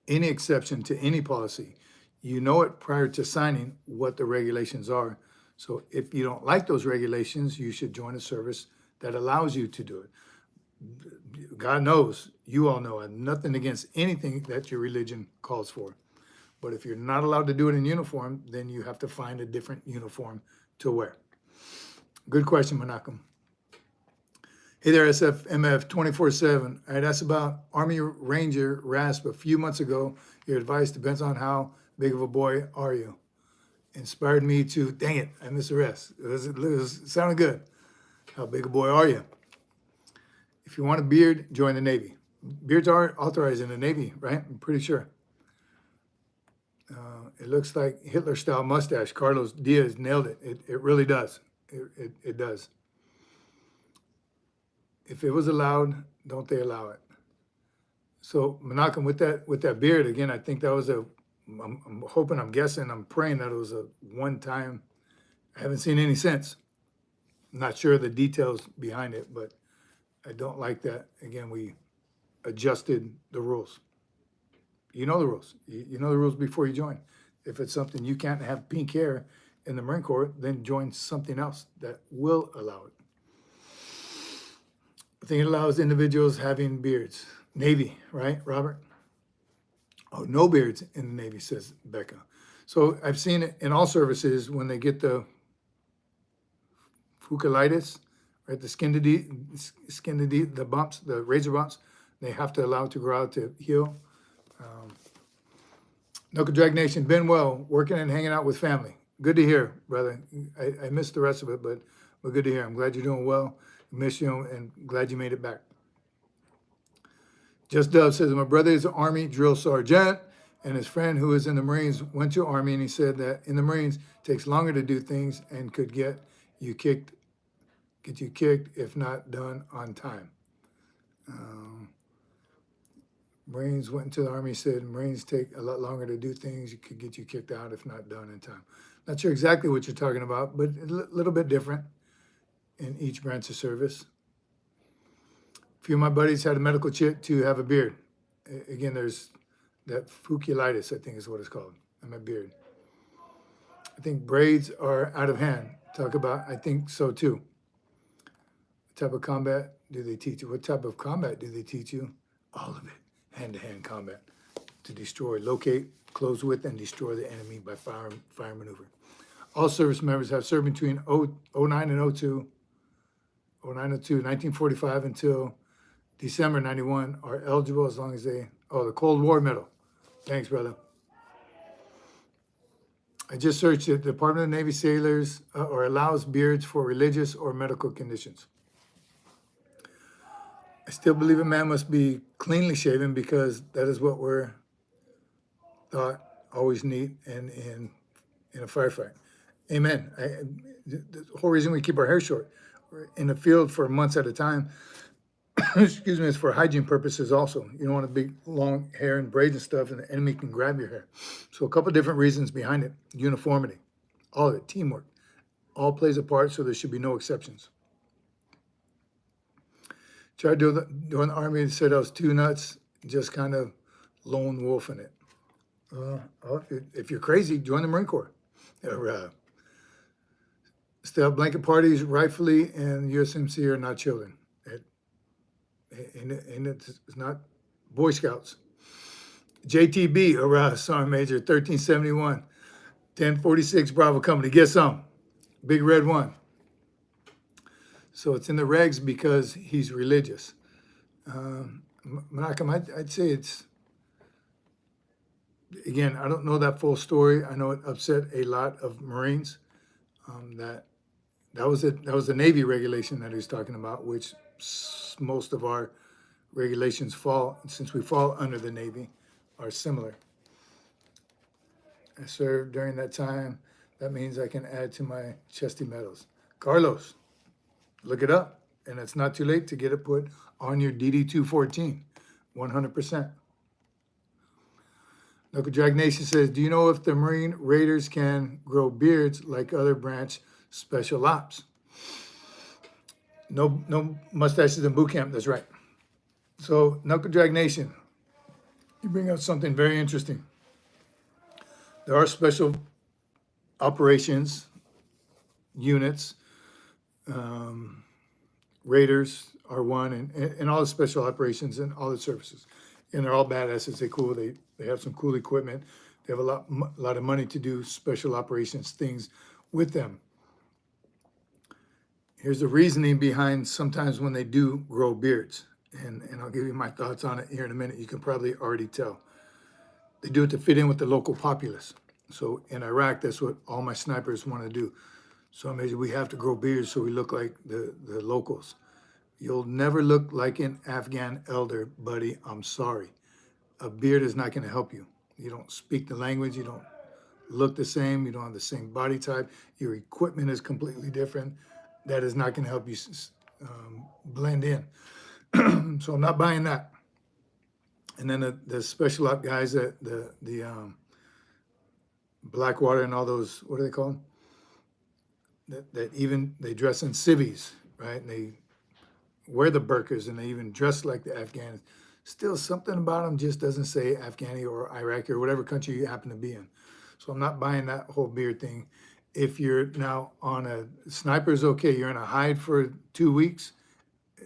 Any exception to any policy, you know it prior to signing what the regulations are. So if you don't like those regulations, you should join a service that allows you to do it. God knows, you all know, I have nothing against anything that your religion calls for. But if you're not allowed to do it in uniform, then you have to find a different uniform to wear. Good question, Menachem. Hey there, SFMF 24/7. I had asked about Army Ranger RASP a few months ago. Your advice depends on how big of a boy are you. Inspired me to, dang it, I missed the rest. It sounded good. How big a boy are you? If you want a beard, join the Navy. Beards are authorized in the Navy, right? I'm pretty sure. it looks like Hitler-style mustache. Carlos Diaz nailed it. It really does. It does. If it was allowed, don't they allow it? So Menachem, with that beard again, I think that was I'm hoping, I'm guessing, I'm praying that it was a one-time. I haven't seen any since. I'm not sure of the details behind it, but I don't like that. Again, we adjusted the rules. You know the rules. You know the rules before you join. If it's something you can't have pink hair in the Marine Corps, then join something else that will allow it. I think it allows individuals having beards. Navy, right, Robert? Oh, no beards in the Navy, says Becca. So I've seen it in all services when they get the fuculitis, right, the bumps, the razor bumps, they have to allow it to grow out to heal. Knuckle Drag Nation, been well, working and hanging out with family. Good to hear, brother. I missed the rest of it, but good to hear. I'm glad you're doing well. Miss you and glad you made it back. Just Dove says, my brother is an Army drill sergeant, and his friend who is in the Marines went to Army, and he said that in the Marines it takes longer to do things and could get you kicked if not done on time. Marines went into the Army, said Marines take a lot longer to do things. You could get you kicked out if not done in time. Not sure exactly what you're talking about, but a little bit different in each branch of service. A few of my buddies had a medical check to have a beard. Again, there's that fuculitis, I think is what it's called, on my beard. I think braids are out of hand. Talk about, I think so too. What type of combat do they teach you? What type of combat do they teach you? All of it. Hand-to-hand combat to destroy, locate, close with, and destroy the enemy by fire maneuver. All service members have served between 09 and 02, 1945 until December 91 are eligible as long as they, the Cold War medal. Thanks, brother. I just searched it. The Department of Navy sailors or allows beards for religious or medical conditions. I still believe a man must be cleanly shaven because that is what we're thought always neat and in a firefight. Amen. The whole reason we keep our hair short, we're in the field for months at a time, excuse me, is for hygiene purposes also. You don't want a big long hair and braids and stuff and the enemy can grab your hair. So a couple of different reasons behind it. Uniformity, all of it, teamwork, all plays a part, so there should be no exceptions. Tried doing the Army and said I was too nuts, just kind of lone wolfing it. If you're crazy, join the Marine Corps. Still have blanket parties rightfully, and USMC are not children. It's not Boy Scouts. JTB, URAH, Sergeant Major, 1371, 1046 Bravo Company. Get some. Big red one. So it's in the regs because he's religious. Menachem, I'd say it's, again, I don't know that full story. I know it upset a lot of Marines. That was the Navy regulation that he was talking about, which most of our regulations fall, since we fall under the Navy, are similar. I served during that time. That means I can add to my chesty medals. Carlos, look it up, and it's not too late to get it put on your DD-214, 100%. Knuckle Drag Nation says, do you know if the Marine Raiders can grow beards like other branch special ops? No mustaches in boot camp, that's right. So, Knuckle Drag Nation, you bring up something very interesting. There are special operations units, Raiders are one, and all the special operations and all the services. And they're all badasses. They're cool. They have some cool equipment. They have a lot of money to do special operations things with them. Here's the reasoning behind sometimes when they do grow beards. And I'll give you my thoughts on it here in a minute. You can probably already tell. They do it to fit in with the local populace. So in Iraq, that's what all my snipers want to do. So we have to grow beards so we look like the locals. You'll never look like an Afghan elder, buddy. I'm sorry. A beard is not going to help you. You don't speak the language. You don't look the same, you don't have the same body type, your equipment is completely different. That is not going to help you blend in. So I'm not buying that. And then the special op guys, the Blackwater and all those, what are they called? That even they dress in civvies, right? And they wear the burqas and they even dress like the Afghans. Still, something about them just doesn't say Afghani or Iraqi or whatever country you happen to be in. So I'm not buying that whole beard thing. If you're now on a sniper's okay, you're in a hide for 2 weeks,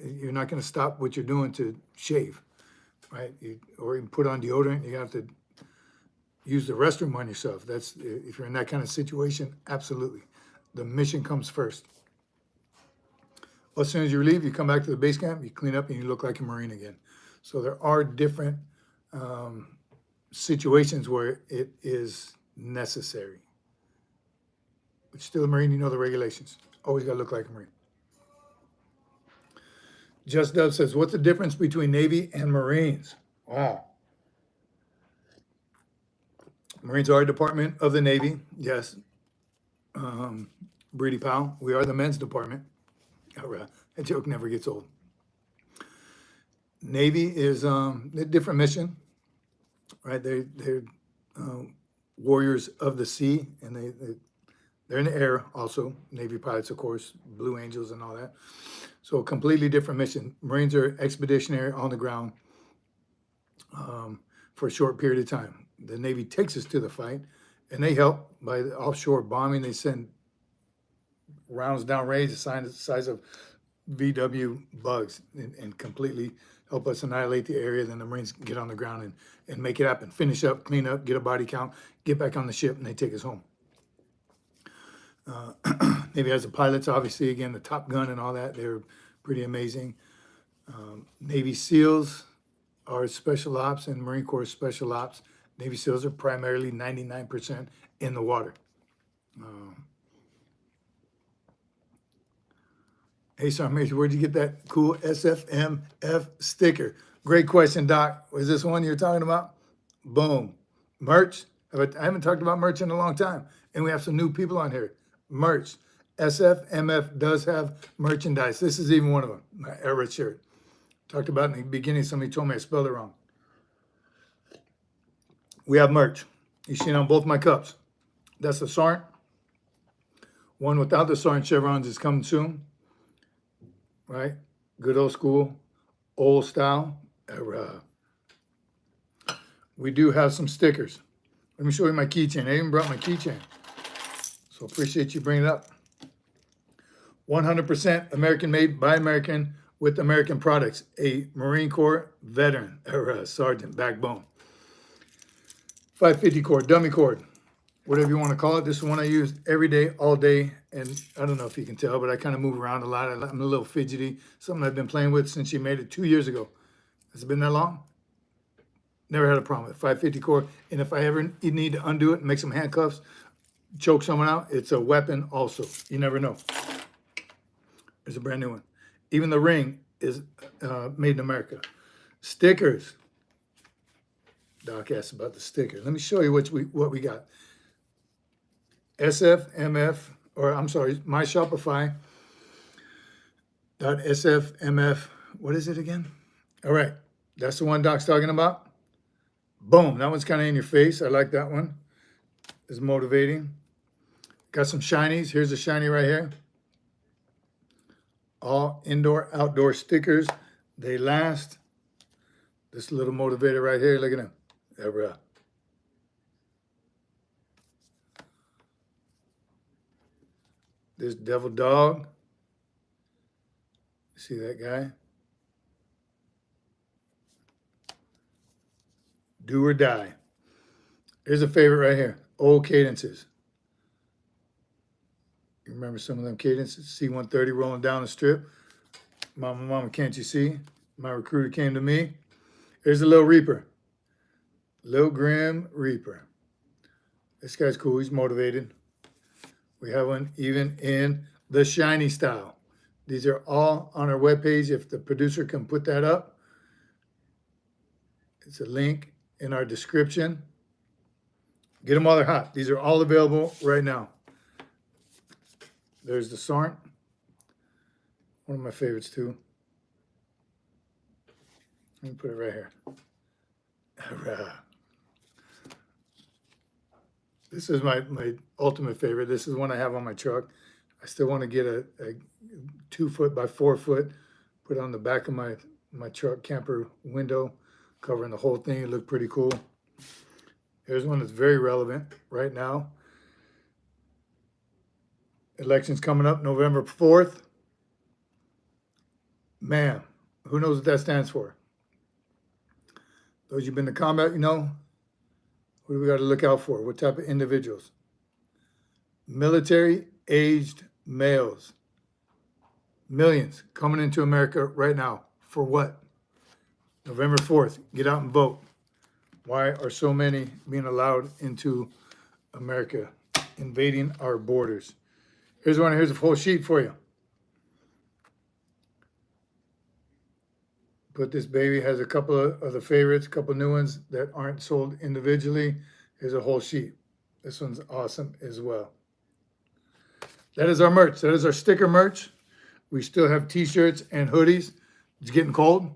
you're not going to stop what you're doing to shave, right? Or even put on deodorant. You have to use the restroom on yourself. That's if you're in that kind of situation, absolutely. The mission comes first. Well, as soon as you leave, you come back to the base camp, you clean up, and you look like a Marine again. So there are different situations where it is necessary. But still a Marine, you know the regulations. Always got to look like a Marine. Just Dove says, what's the difference between Navy and Marines? Wow. Marines are a department of the Navy, yes. Brady Powell, we are the men's department. That joke never gets old. Navy is a different mission, right? They're warriors of the sea, and they're in the air also. Navy pilots, of course, Blue Angels and all that. So a completely different mission. Marines are expeditionary on the ground for a short period of time. The Navy takes us to the fight, and they help by the offshore bombing. They send rounds downrange the size of VW bugs and completely help us annihilate the area. Then the Marines get on the ground and make it happen. Finish up, clean up, get a body count, get back on the ship, and they take us home. Navy has the pilots, obviously, again, the Top Gun and all that. They're pretty amazing. Navy SEALs are special ops, and Marine Corps special ops. Navy SEALs are primarily 99% in the water. Hey, Sergeant Major, where'd you get that cool SFMF sticker? Great question, Doc. Was this one you're talking about? Boom. Merch. I haven't talked about merch in a long time, and we have some new people on here. Merch. SFMF does have merchandise. This is even one of them, my era shirt. Talked about in the beginning, somebody told me I spelled it wrong. We have merch. You see it on both my cups. That's the Sergeant. One without the Sergeant chevrons is coming soon. Right? Good old school, old style. We do have some stickers. Let me show you my keychain. I even brought my keychain. So appreciate you bringing it up. 100% American made by American with American products. A Marine Corps veteran, sergeant, backbone. 550 cord, dummy cord, whatever you want to call it. This is one I use every day, all day. And I don't know if you can tell, but I kind of move around a lot. I'm a little fidgety. Something I've been playing with since she made it 2 years ago. Has it been that long? Never had a problem with 550 cord. And if I ever need to undo it and make some handcuffs, choke someone out, it's a weapon also. You never know. There's a brand new one. Even the ring is made in America. Stickers. Doc asked about the sticker. Let me show you what we got. SFMF, or I'm sorry, my Shopify. .SFMF, what is it again? All right, that's the one Doc's talking about. Boom, that one's kind of in your face. I like that one. It's motivating. Got some shinies. Here's a shiny right here. All indoor, outdoor stickers. They last. This little motivator right here, look at him. This devil dog. See that guy? Do or die. Here's a favorite right here. Old cadences. You remember some of them cadences? C-130 rolling down the strip. Mama, mama, can't you see? My recruiter came to me. Here's a little Reaper. Lil Grim Reaper. This guy's cool. He's motivated. We have one even in the shiny style. These are all on our webpage. If the producer can put that up, it's a link in our description. Get them while they're hot. These are all available right now. There's the SART. One of my favorites too. Let me put it right here. This is my ultimate favorite. This is one I have on my truck. I still want to get a 2 foot by 4 foot, put on the back of my truck camper window, covering the whole thing. It looked pretty cool. Here's one that's very relevant right now. Election's coming up November 4th. Man, who knows what that stands for? Those who've been to combat, you know, what do we got to look out for? What type of individuals? Military-aged males. Millions coming into America right now. For what? November 4th. Get out and vote. Why are so many being allowed into America, invading our borders? Here's one. Here's a full sheet for you. But this baby has a couple of the favorites, a couple new ones that aren't sold individually. Here's a whole sheet. This one's awesome as well. That is our merch. That is our sticker merch. We still have t-shirts and hoodies. It's getting cold,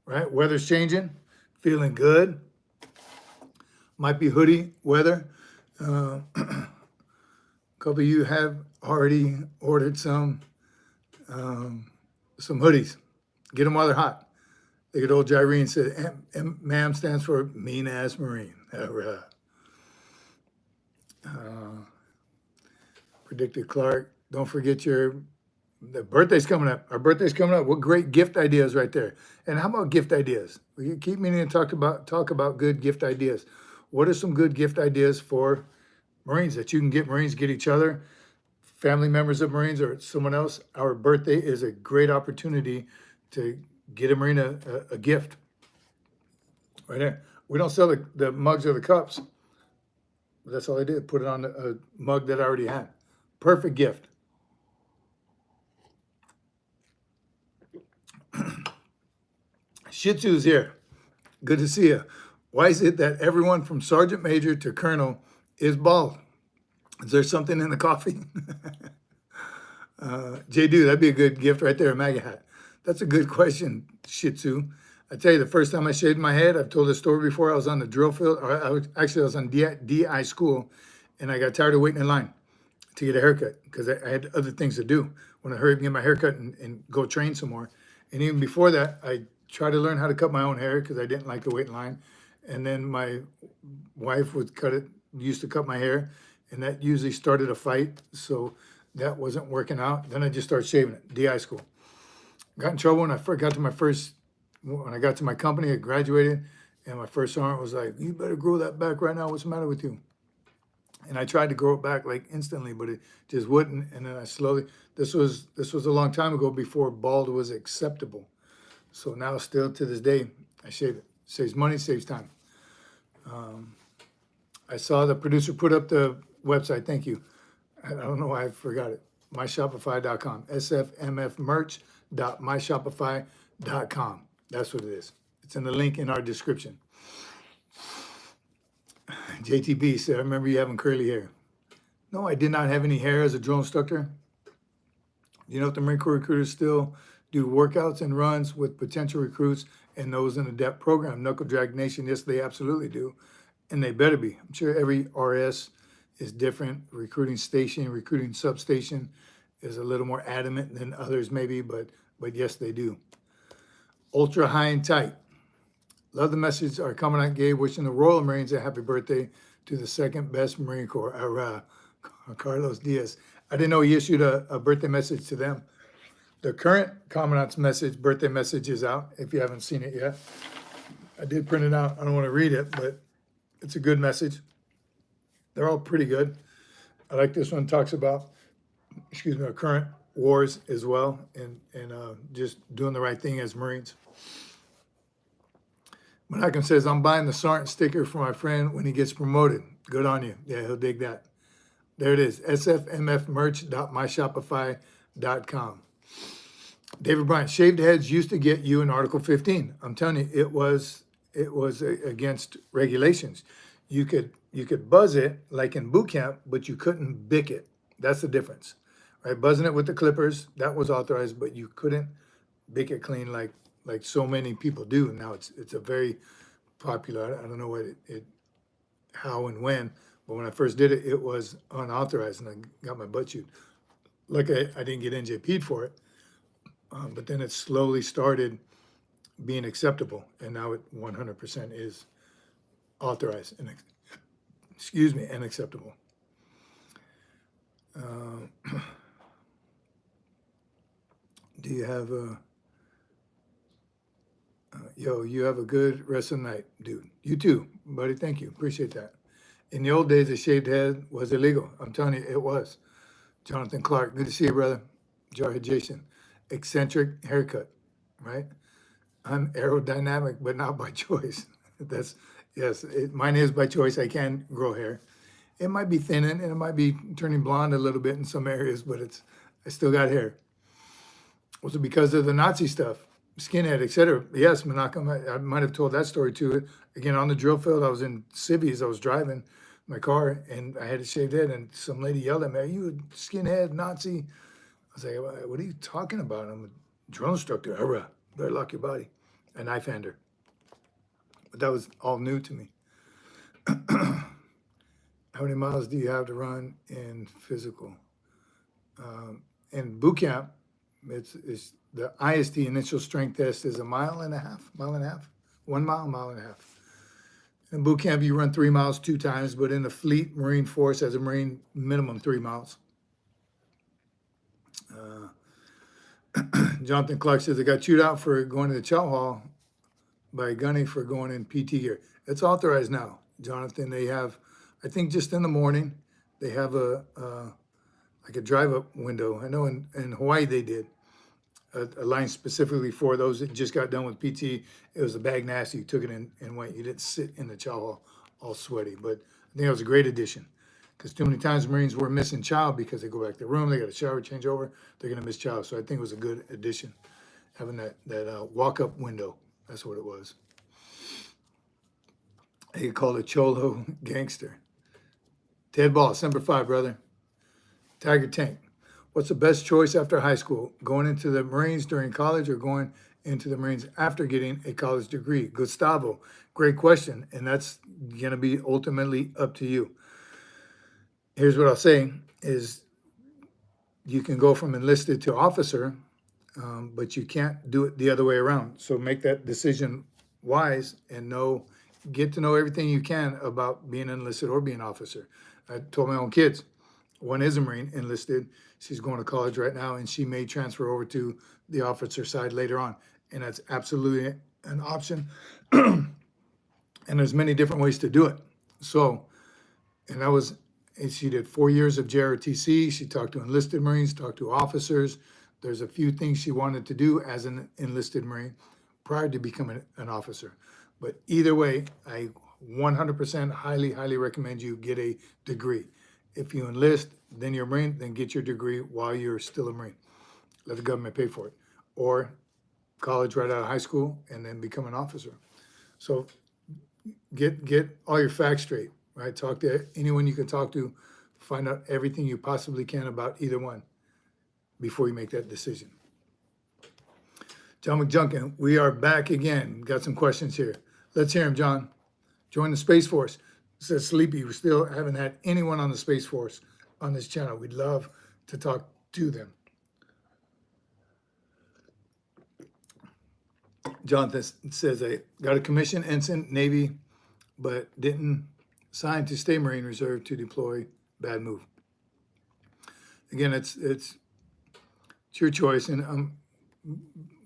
right? Weather's changing. Feeling good. Might be hoodie weather. A couple of you have already ordered some hoodies. Get them while they're hot. The good old Jyrene said, MAM stands for Mean Ass Marine. Predicted Clark. Don't forget the birthday's coming up. Our birthday's coming up. What great gift ideas right there. And how about gift ideas? We keep meaning to talk about good gift ideas. What are some good gift ideas for Marines that you can get Marines, get each other, family members of Marines or someone else? Our birthday is a great opportunity to get a Marine a gift. Right there. We don't sell the mugs or the cups. But that's all I did. Put it on a mug that I already had. Perfect gift. Shih Tzu's here. Good to see you. Why is it that everyone from Sergeant Major to Colonel is bald? Is there something in the coffee? J-Do, that'd be a good gift right there, a MAGA hat. That's a good question, Shih Tzu. I tell you, the first time I shaved my head, I've told this story before, I was on the drill field, or I was on DI school, and I got tired of waiting in line to get a haircut because I had other things to do. When I hurried to get my haircut and go train some more. And even before that, I tried to learn how to cut my own hair because I didn't like to wait in line. And then my wife used to cut my hair, and that usually started a fight. So that wasn't working out. Then I just started shaving it, DI school. Got in trouble when I got to my company. I graduated, and my first sergeant was like, "You better grow that back right now. What's the matter with you?" And I tried to grow it back like instantly, but it just wouldn't. And then I slowly. This was a long time ago before bald was acceptable. So now, still to this day, I shave it. Saves money, saves time. I saw the producer put up the website. Thank you. I don't know why I forgot it. myshopify.com. SFMF-merch.myshopify.com. That's what it is. It's in the link in our description. JTB said, I remember you having curly hair. No, I did not have any hair as a drill instructor. You know, the Marine Corps recruiters still do workouts and runs with potential recruits and those in the DEP program. Knuckle Drag Nation, yes, they absolutely do. And they better be. I'm sure every RS is different. Recruiting station, recruiting substation is a little more adamant than others maybe, but yes, they do. Ultra high and tight. Love the message our Commandant gave, wishing the Royal Marines a happy birthday to the second best Marine Corps, Carlos Diaz. I didn't know he issued a birthday message to them. The current Commandant's birthday message is out, if you haven't seen it yet. I did print it out. I don't want to read it, but it's a good message. They're all pretty good. I like this one. Talks about, our current wars as well, and just doing the right thing as Marines. Malcolm says, I'm buying the Sergeant sticker for my friend when he gets promoted. Good on you. Yeah, he'll dig that. There it is. SFMF-merch.myshopify.com. David Bryant, shaved heads used to get you in Article 15. I'm telling you, it was against regulations. you could buzz it like in boot camp, but you couldn't bick it. That's the difference, right? Buzzing it with the clippers, that was authorized, but you couldn't bick it clean like so many people do. Now it's a very popular, I don't know what how and when, but when I first did it, it was unauthorized and I got my butt chewed. Like I didn't get NJP'd for it, but then it slowly started being acceptable, and now it 100% is authorized and excuse me, and acceptable. Do you have a yo? You have a good rest of the night, dude. You too, buddy. Thank you. Appreciate that. In the old days, a shaved head was illegal. I'm telling you, it was. Jonathan Clark, good to see you, brother. Jarhead Jason, eccentric haircut, right? I'm aerodynamic, but not by choice. That's yes. Mine is by choice. I can grow hair. It might be thinning and it might be turning blonde a little bit in some areas, but I still got hair. Was it because of the Nazi stuff, skinhead, etc.? Yes, Menachem. I might have told that story too. Again, on the drill field, I was in civvies. I was driving my car and I had a shaved head, and some lady yelled at me, "Are you a skinhead Nazi?" I was like, "What are you talking about? I'm a drill instructor. Hurrah! Better lock your body." A knife hander. But that was all new to me. How many miles do you have to run in physical? In boot camp, it's the IST, initial strength test, is a mile and a half, 1 mile, mile and a half. In boot camp, you run 3 miles 2 times, but in the fleet, Marine Force, as a Marine, minimum 3 miles. Jonathan Clark says, I got chewed out for going to the chow hall by Gunny for going in PT gear. It's authorized now, Jonathan. They have, I think just in the morning, they have like a drive-up window. I know in Hawaii they did a line specifically for those that just got done with PT. It was a bag nasty. You took it in and went. You didn't sit in the chow hall all sweaty. But I think it was a great addition, because too many times Marines were missing chow because they go back to their room, they got a shower, change over, they're going to miss chow. So I think it was a good addition, having that walk-up window. That's what it was. They call it Cholo Gangster. Ted Ball, December 5, brother. Tiger Tank. What's the best choice after high school? Going into the Marines during college or going into the Marines after getting a college degree? Gustavo, great question. And that's going to be ultimately up to you. Here's what I'll say is you can go from enlisted to officer, but you can't do it the other way around. So make that decision wise and get to know everything you can about being enlisted or being officer. I told my own kids, one is a Marine enlisted. She's going to college right now, and she may transfer over to the officer side later on. And that's absolutely an option. And there's many different ways to do it. So, and she did 4 years of JROTC. She talked to enlisted Marines, talked to officers. There's a few things she wanted to do as an enlisted Marine prior to becoming an officer. But either way, I 100% highly recommend you get a degree. If you enlist, then you're a Marine, then get your degree while you're still a Marine. Let the government pay for it. Or college right out of high school and then become an officer. So get all your facts straight, right? Talk to anyone you can talk to, find out everything you possibly can about either one before you make that decision. John McJunkin, we are back again. Got some questions here. Let's hear them, John. Join the Space Force. Says Sleepy, we still haven't had anyone on the Space Force on this channel. We'd love to talk to them. Jonathan says, I got a commission, ensign, Navy, but didn't sign to stay Marine Reserve to deploy. Bad move. Again, it's your choice. And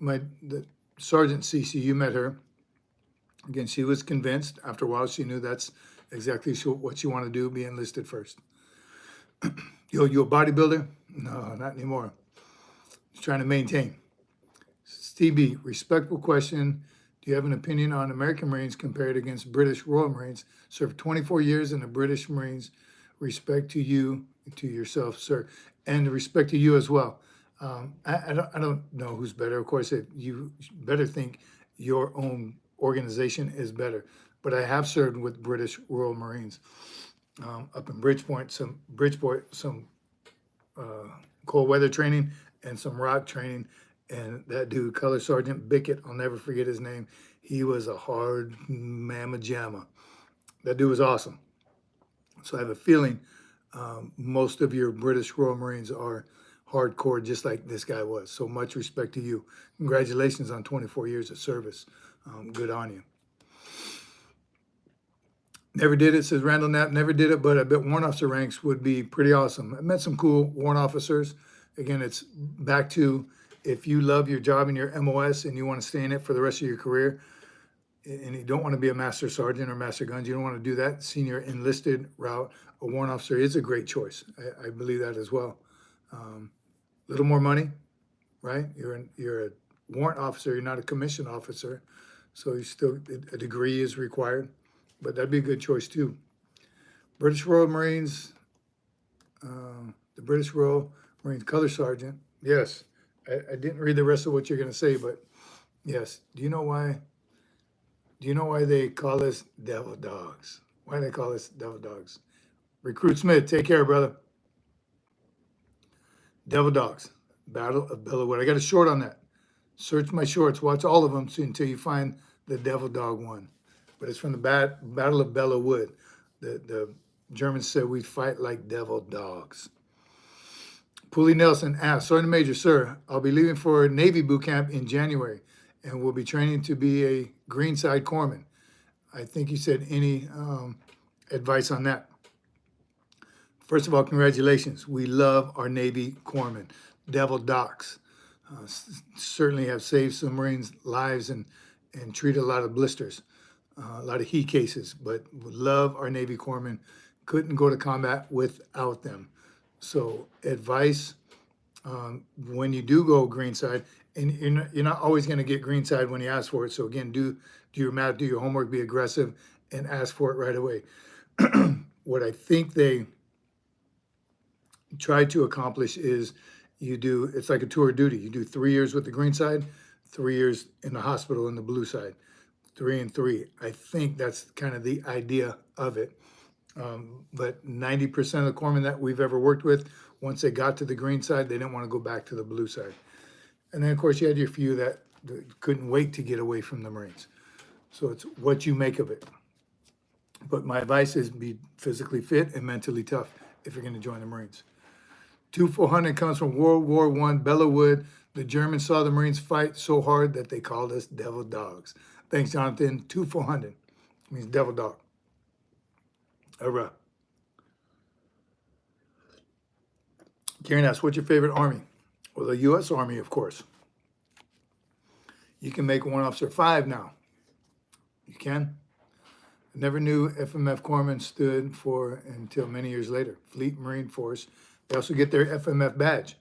the Sergeant Cece, you met her. Again, she was convinced. After a while, she knew that's exactly what you want to do, be enlisted first. You a bodybuilder? No, not anymore. Just trying to maintain. Steve B, respectful question. Do you have an opinion on American Marines compared against British Royal Marines? Served 24 years in the British Marines. Respect to you, to yourself, sir, and respect to you as well. I don't know who's better. Of course, you better think your own organization is better. but I have served with British Royal Marines up in Bridgeport, some cold weather training and some rock training. And that dude, Color Sergeant Bickett, I'll never forget his name. He was a hard mamma jamma. That dude was awesome. So I have a feeling most of your British Royal Marines are hardcore, just like this guy was. So much respect to you. Congratulations on 24 years of service. Good on you. Never did it, says Randall Knapp. Never did it, but I bet warrant officer ranks would be pretty awesome. I met some cool warrant officers. Again, it's back to if you love your job and your MOS and you want to stay in it for the rest of your career, and you don't want to be a master sergeant or master guns, you don't want to do that senior enlisted route, a warrant officer is a great choice. I believe that as well. Little more money, right? You're a warrant officer, you're not a commissioned officer, so you still, a degree is required, but that'd be a good choice too. British Royal Marines, the British Royal Marines Color Sergeant, yes. I didn't read the rest of what you're going to say, but yes. Do you know why they call us devil dogs? Why do they call us devil dogs? Recruit Smith, take care, brother. Devil dogs, Battle of Bellawood. I got a short on that. Search my shorts, watch all of them until you find the devil dog one. But it's from the Battle of Bellawood. The Germans said we fight like devil dogs. Poolee Nelson asks, Sergeant Major, sir, I'll be leaving for Navy boot camp in January and will be training to be a greenside corpsman. I think you said any advice on that. First of all, congratulations. We love our Navy corpsmen, devil docs. Certainly have saved some Marines' lives and treated a lot of blisters, a lot of heat cases, but we love our Navy corpsmen. Couldn't go to combat without them. So advice, when you do go greenside, and you're not always going to get greenside when you ask for it. So again, do your math, do your homework, be aggressive, and ask for it right away. What I think they try to accomplish is it's like a tour of duty. You do 3 years with the green side, 3 years in the hospital in the blue side, 3 and 3. I think that's kind of the idea of it. But 90% of the corpsmen that we've ever worked with, once they got to the green side, they didn't want to go back to the blue side. And then, of course, you had your few that couldn't wait to get away from the Marines. So it's what you make of it. But my advice is be physically fit and mentally tough if you're going to join the Marines. 2400 comes from World War I, Bellawood. The Germans saw the Marines fight so hard that they called us devil dogs. Thanks, Jonathan. 2400 means devil dog. Hurrah. Karen asks, what's your favorite Army? Well, the U.S. Army, of course. You can make one officer 5 now. You can. I never knew FMF corpsmen stood for until many years later. Fleet Marine Force. They also get their FMF badge.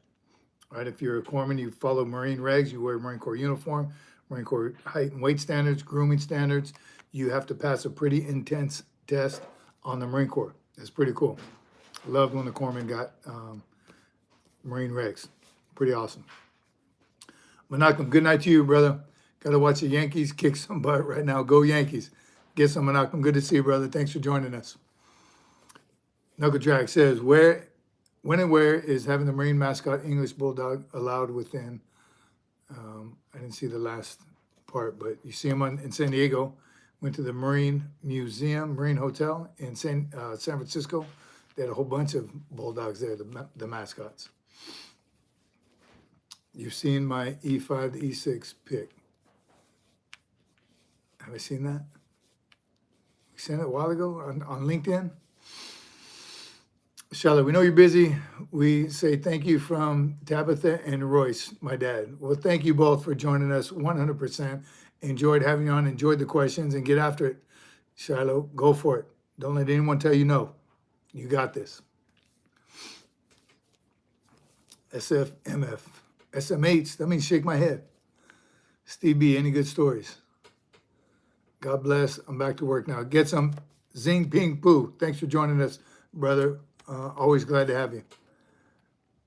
Right? If you're a corpsman, you follow Marine regs, you wear Marine Corps uniform, Marine Corps height and weight standards, grooming standards. You have to pass a pretty intense test on the Marine Corps. That's pretty cool. Loved when the corpsman got Marine regs. Pretty awesome. Menachem, good night to you, brother. Got to watch the Yankees kick some butt right now. Go Yankees. Get some, Menachem. Good to see you, brother. Thanks for joining us. Knuckle Drag says, when and where is having the Marine mascot English Bulldog allowed within? I didn't see the last part, but you see him in San Diego. Went to the Marine Museum, Marine Hotel in San Francisco. They had a whole bunch of bulldogs there, the mascots. You've seen my E5 to E6 pick. Have I seen that? We sent it a while ago on LinkedIn. Charlotte, we know you're busy. We say thank you from Tabitha and Royce, my dad. Well, thank you both for joining us 100%. Enjoyed having you on, enjoyed the questions, and get after it. Shiloh, go for it. Don't let anyone tell you no. You got this. SFMF, SMH, that means shake my head. Steve B, any good stories? God bless. I'm back to work now. Get some zing, ping, poo. Thanks for joining us, brother. Always glad to have you.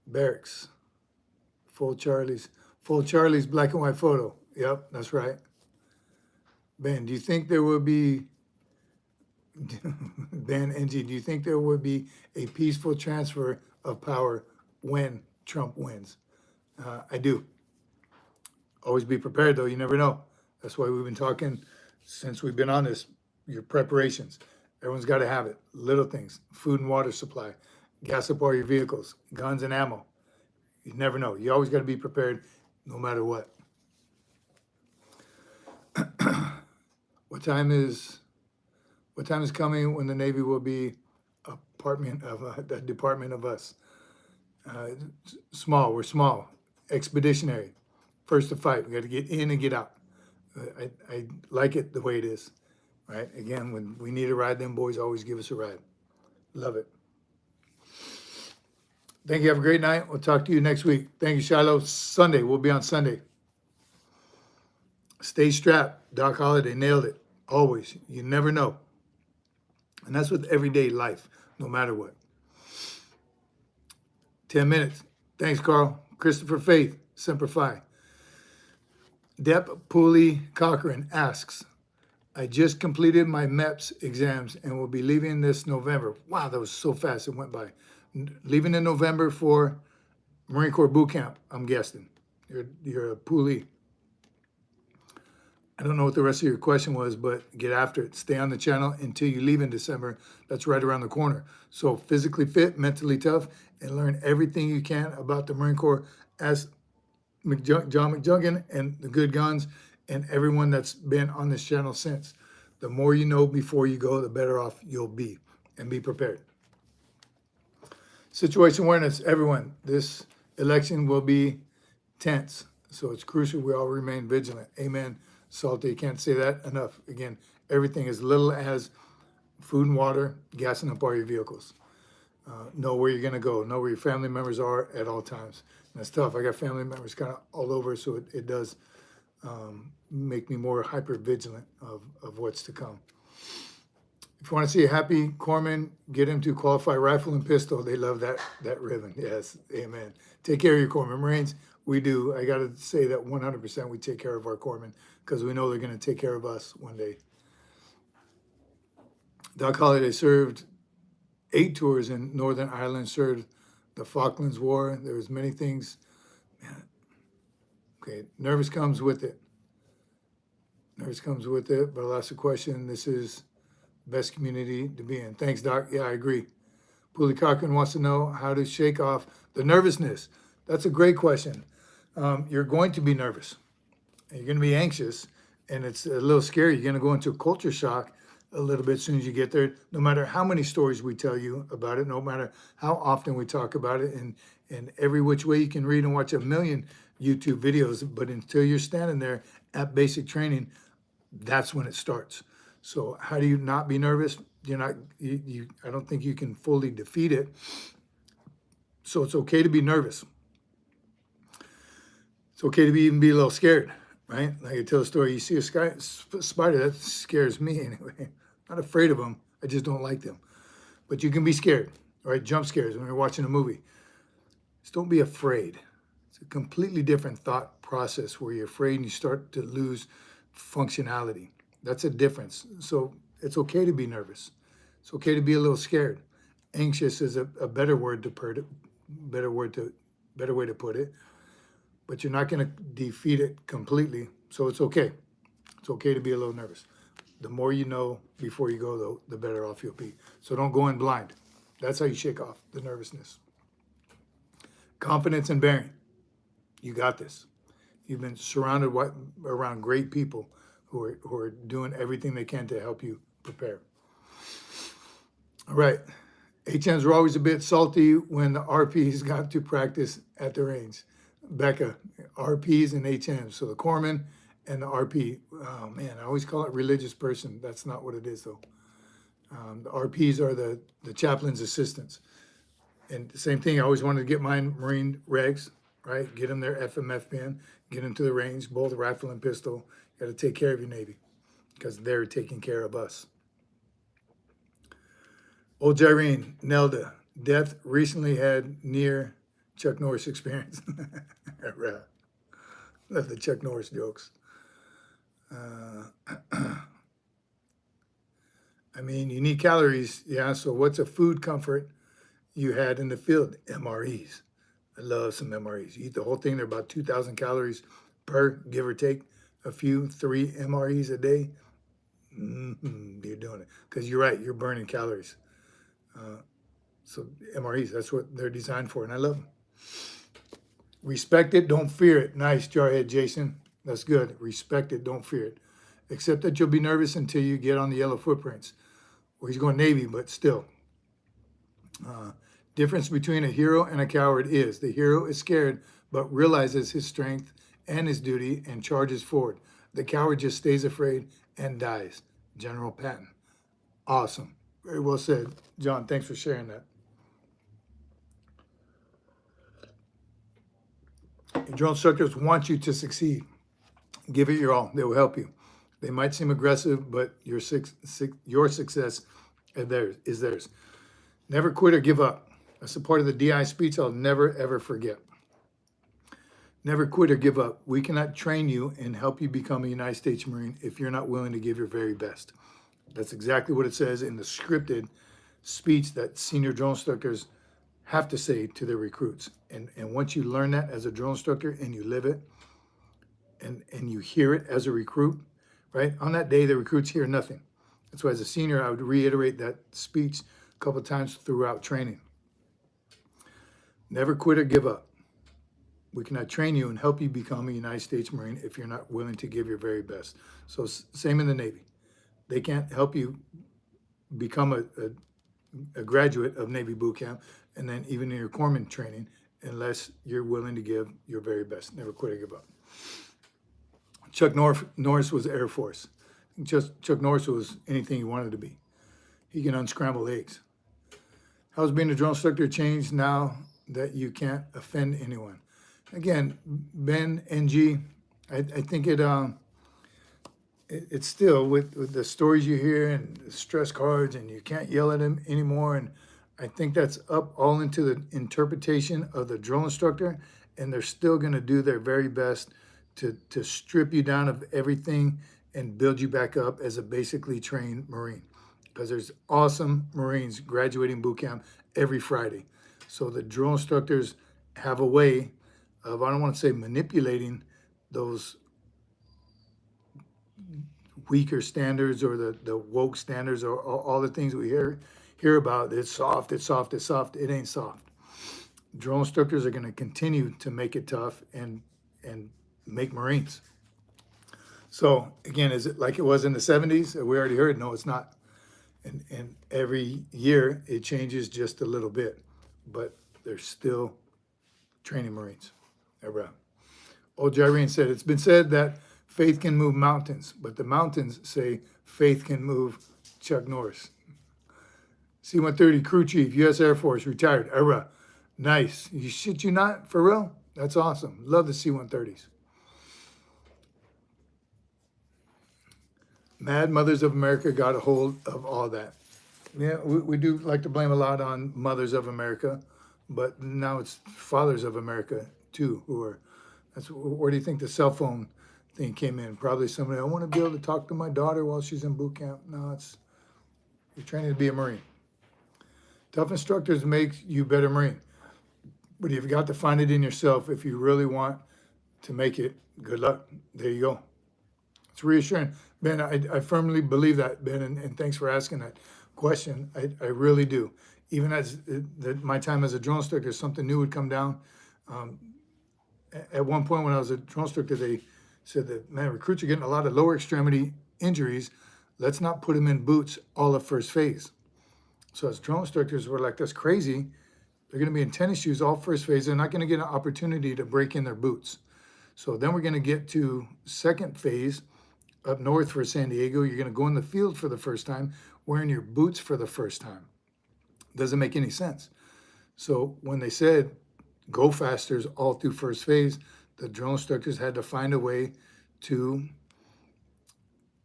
Barracks. Full Charlie's black and white photo. Yep, that's right. Ben, do you think there will be Ben NG, do you think there would be a peaceful transfer of power when Trump wins? I do. Always be prepared, though. You never know. That's why we've been talking since we've been on this. Your preparations. Everyone's got to have it. Little things, food and water supply, gas up all your vehicles, guns and ammo. You never know. You always got to be prepared no matter what. What time is coming when the Navy will be a department of us? Small. We're small. Expeditionary. First to fight. We got to get in and get out. I like it the way it is. Right? Again, when we need a ride, them boys always give us a ride. Love it. Thank you. Have a great night. We'll talk to you next week. Thank you, Shiloh. Sunday. We'll be on Sunday. Stay strapped. Doc Holliday nailed it. Always. You never know. And that's with everyday life, no matter what. 10 minutes. Thanks, Carl. Christopher Faith, Semper Fi. Dep Poolee Cochran asks, I just completed my MEPS exams and will be leaving this November. Wow, that was so fast. It went by. Leaving in November for Marine Corps boot camp, I'm guessing. You're a Poolee. I don't know what the rest of your question was, but get after it. Stay on the channel until you leave in December. That's right around the corner. So physically fit, mentally tough, and learn everything you can about the Marine Corps as John McJuggan and the good guns and everyone that's been on this channel since. The more you know before you go, the better off you'll be. And be prepared. Situation awareness, everyone. This election will be tense. So it's crucial we all remain vigilant. Amen. Salty, can't say that enough. Again, everything as little as food and water, gassing up all your vehicles. Know where you're going to go. Know where your family members are at all times. And that's tough. I got family members kind of all over, so it does make me more hyper vigilant of what's to come. If you want to see a happy corpsman, get him to qualify rifle and pistol. They love that ribbon. Yes, amen. Take care of your corpsmen. Marines, we do. I got to say that 100% we take care of our corpsmen because we know they're going to take care of us one day. Doc Holliday served 8 tours in Northern Ireland, served the Falklands War. There was many things. Man. Okay, nervous comes with it. Nervous comes with it, but I'll ask a question. This is best community to be in. Thanks, Doc. Yeah, I agree. Poolee Cochran wants to know how to shake off the nervousness. That's a great question. You're going to be nervous. You're going to be anxious, and it's a little scary. You're going to go into a culture shock a little bit as soon as you get there, no matter how many stories we tell you about it, no matter how often we talk about it, and every which way you can read and watch a million YouTube videos, but until you're standing there at basic training, that's when it starts. So how do you not be nervous? You're not, I don't think you can fully defeat it. So it's okay to be nervous. It's okay to even be a little scared, right? Like I tell a story, you see a spider, that scares me anyway. Not afraid of them, I just don't like them. But you can be scared, right? Jump scares when you're watching a movie. Just don't be afraid. It's a completely different thought process where you're afraid and you start to lose functionality. That's a difference. So it's okay to be nervous. It's okay to be a little scared. Anxious is a better word to put it, better way to put it. But you're not going to defeat it completely. So it's okay. It's okay to be a little nervous. The more you know before you go, though, the better off you'll be. So don't go in blind. That's how you shake off the nervousness. Confidence and bearing. You got this. You've been surrounded around great people who are doing everything they can to help you prepare. All right. HMs were always a bit salty when the RPs got to practice at the range. Becca, RPs and HMs. So the corpsman and the RP. Oh, man, I always call it religious person. That's not what it is, though. The RPs are the chaplain's assistants. And the same thing, I always wanted to get my Marine regs, right? Get them their FMF pin, get them to the range, both rifle and pistol. You got to take care of your Navy because they're taking care of us. Old Gyrene, Nelda, death recently had near Chuck Norris experience. Love the Chuck Norris jokes. I mean, you need calories, yeah. So what's a food comfort you had in the field? MREs. I love some MREs. You eat the whole thing, they're about 2,000 calories per, give or take a few, 3 MREs a day. You're doing it. Because you're right, you're burning calories. So MREs, that's what they're designed for, and I love them. Respect it, don't fear it. Nice, Jarhead Jason. That's good. Respect it, don't fear it. Except that you'll be nervous until you get on the yellow footprints. Well, he's going Navy, but still. Difference between a hero and a coward is the hero is scared but realizes his strength and his duty and charges forward. The coward just stays afraid and dies. General Patton. Awesome. Very well said. John, thanks for sharing that. Drill instructors want you to succeed. Give it your all. They will help you. They might seem aggressive, but your success is theirs. Never quit or give up. That's a part of the DI speech I'll never, ever forget. Never quit or give up. We cannot train you and help you become a United States Marine if you're not willing to give your very best. That's exactly what it says in the scripted speech that senior drill instructors have to say to their recruits. And once you learn that as a drill instructor and you live it and you hear it as a recruit, right? On that day, the recruits hear nothing. That's why as a senior, I would reiterate that speech a couple of times throughout training. Never quit or give up. We cannot train you and help you become a United States Marine if you're not willing to give your very best. So same in the Navy. They can't help you become a graduate of Navy boot camp and then even in your corpsman training unless you're willing to give your very best. Never quit or give up. Chuck Norris was Air Force. Chuck Norris was anything he wanted to be. He can unscramble eggs. How's being a drill instructor changed now that you can't offend anyone? Again, Ben, NG, I think it's still with the stories you hear and the stress cards and you can't yell at them anymore. And I think that's up all into the interpretation of the drill instructor, and they're still going to do their very best to strip you down of everything and build you back up as a basically trained Marine. Because there's awesome Marines graduating boot camp every Friday. So the drill instructors have a way of, I don't want to say manipulating those weaker standards or the woke standards or all the things we hear about. It's soft, it's soft, it's soft. It ain't soft. Drill instructors are going to continue to make it tough and make Marines. So again, is it like it was in the 70s? We already heard, no, it's not. And every year it changes just a little bit, but they're still training Marines. Old Jyrene said, it's been said that faith can move mountains, but the mountains say faith can move Chuck Norris. C-130 crew chief, U.S. Air Force, retired. Nice. You shit you not? For real? That's awesome. Love the C-130s. Mad Mothers of America got a hold of all that. Yeah, we do like to blame a lot on Mothers of America, but now it's Fathers of America too, where do you think the cell phone thing came in? Probably somebody, I want to be able to talk to my daughter while she's in boot camp. No, you're training to be a Marine. Tough instructors make you better Marine, but you've got to find it in yourself if you really want to make it. Good luck. There you go. It's reassuring. Ben, I firmly believe that, Ben, and thanks for asking that question. I really do. Even as my time as a drill instructor, something new would come down. At one point when I was a drill instructor, they said that, man, recruits are getting a lot of lower extremity injuries. Let's not put them in boots all of first phase. So as drill instructors, we're like, that's crazy. They're going to be in tennis shoes all first phase. They're not going to get an opportunity to break in their boots. So then we're going to get to second phase up north for San Diego. You're going to go in the field for the first time, wearing your boots for the first time. Doesn't make any sense. So when they said go fasters all through first phase, the drill instructors had to find a way to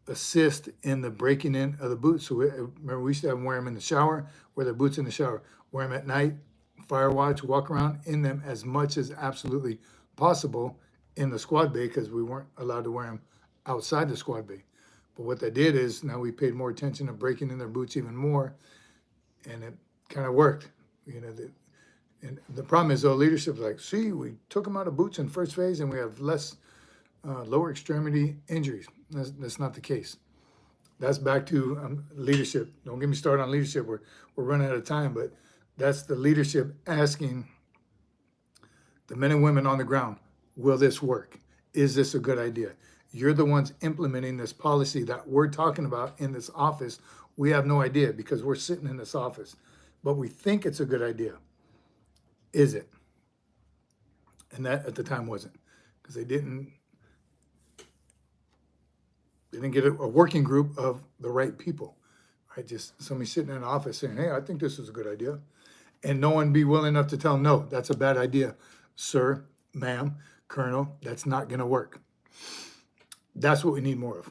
assist in the breaking in of the boots. So remember, we used to have them wear them in the shower, wear their boots in the shower, wear them at night, fire watch, walk around in them as much as absolutely possible in the squad bay because we weren't allowed to wear them outside the squad bay. But what that did is now we paid more attention to breaking in their boots even more, and it kind of worked. And the problem is, though, leadership's like, see, we took them out of boots in first phase and we have less lower extremity injuries. That's not the case. That's back to leadership. Don't get me started on leadership. We're running out of time, but that's the leadership asking the men and women on the ground, will this work? Is this a good idea? You're the ones implementing this policy that we're talking about in this office. We have no idea because we're sitting in this office, but we think it's a good idea. Is it? And that at the time wasn't, because they didn't get a working group of the right people, right? Just somebody sitting in an office saying, hey, I think this is a good idea. And no one be willing enough to tell them, no, that's a bad idea. Sir, ma'am, colonel, that's not gonna work. That's what we need more of.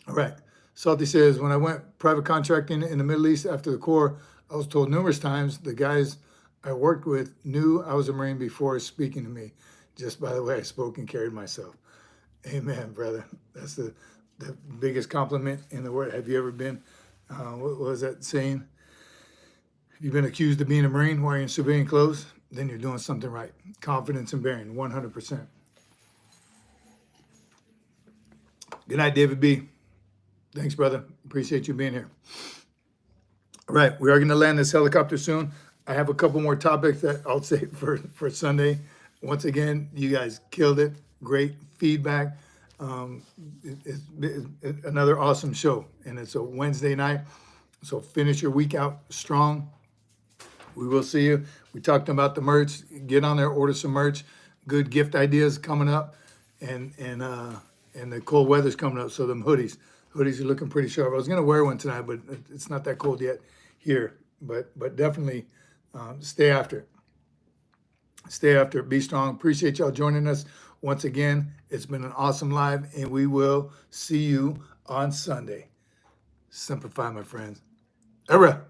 All right, Salty says, when I went private contracting in the Middle East after the Corps, I was told numerous times the guys I worked with knew I was a Marine before speaking to me, just by the way I spoke and carried myself. Amen, brother. That's the biggest compliment in the world. Have you ever been, what was that saying? Have you been accused of being a Marine while you're in civilian clothes? Then you're doing something right. Confidence and bearing, 100%. Good night, David B. Thanks, brother. Appreciate you being here. All right, we are going to land this helicopter soon. I have a couple more topics that I'll save for Sunday. Once again, you guys killed it. Great feedback. It's another awesome show, and it's a Wednesday night. So finish your week out strong. We will see you. We talked about the merch. Get on there, order some merch. Good gift ideas coming up, and the cold weather's coming up. So them hoodies are looking pretty sharp. I was gonna wear one tonight, but it's not that cold yet here. But definitely stay after it. Stay after it. Be strong. Appreciate y'all joining us once again. It's been an awesome live, and we will see you on Sunday. Simplify, my friends. Era.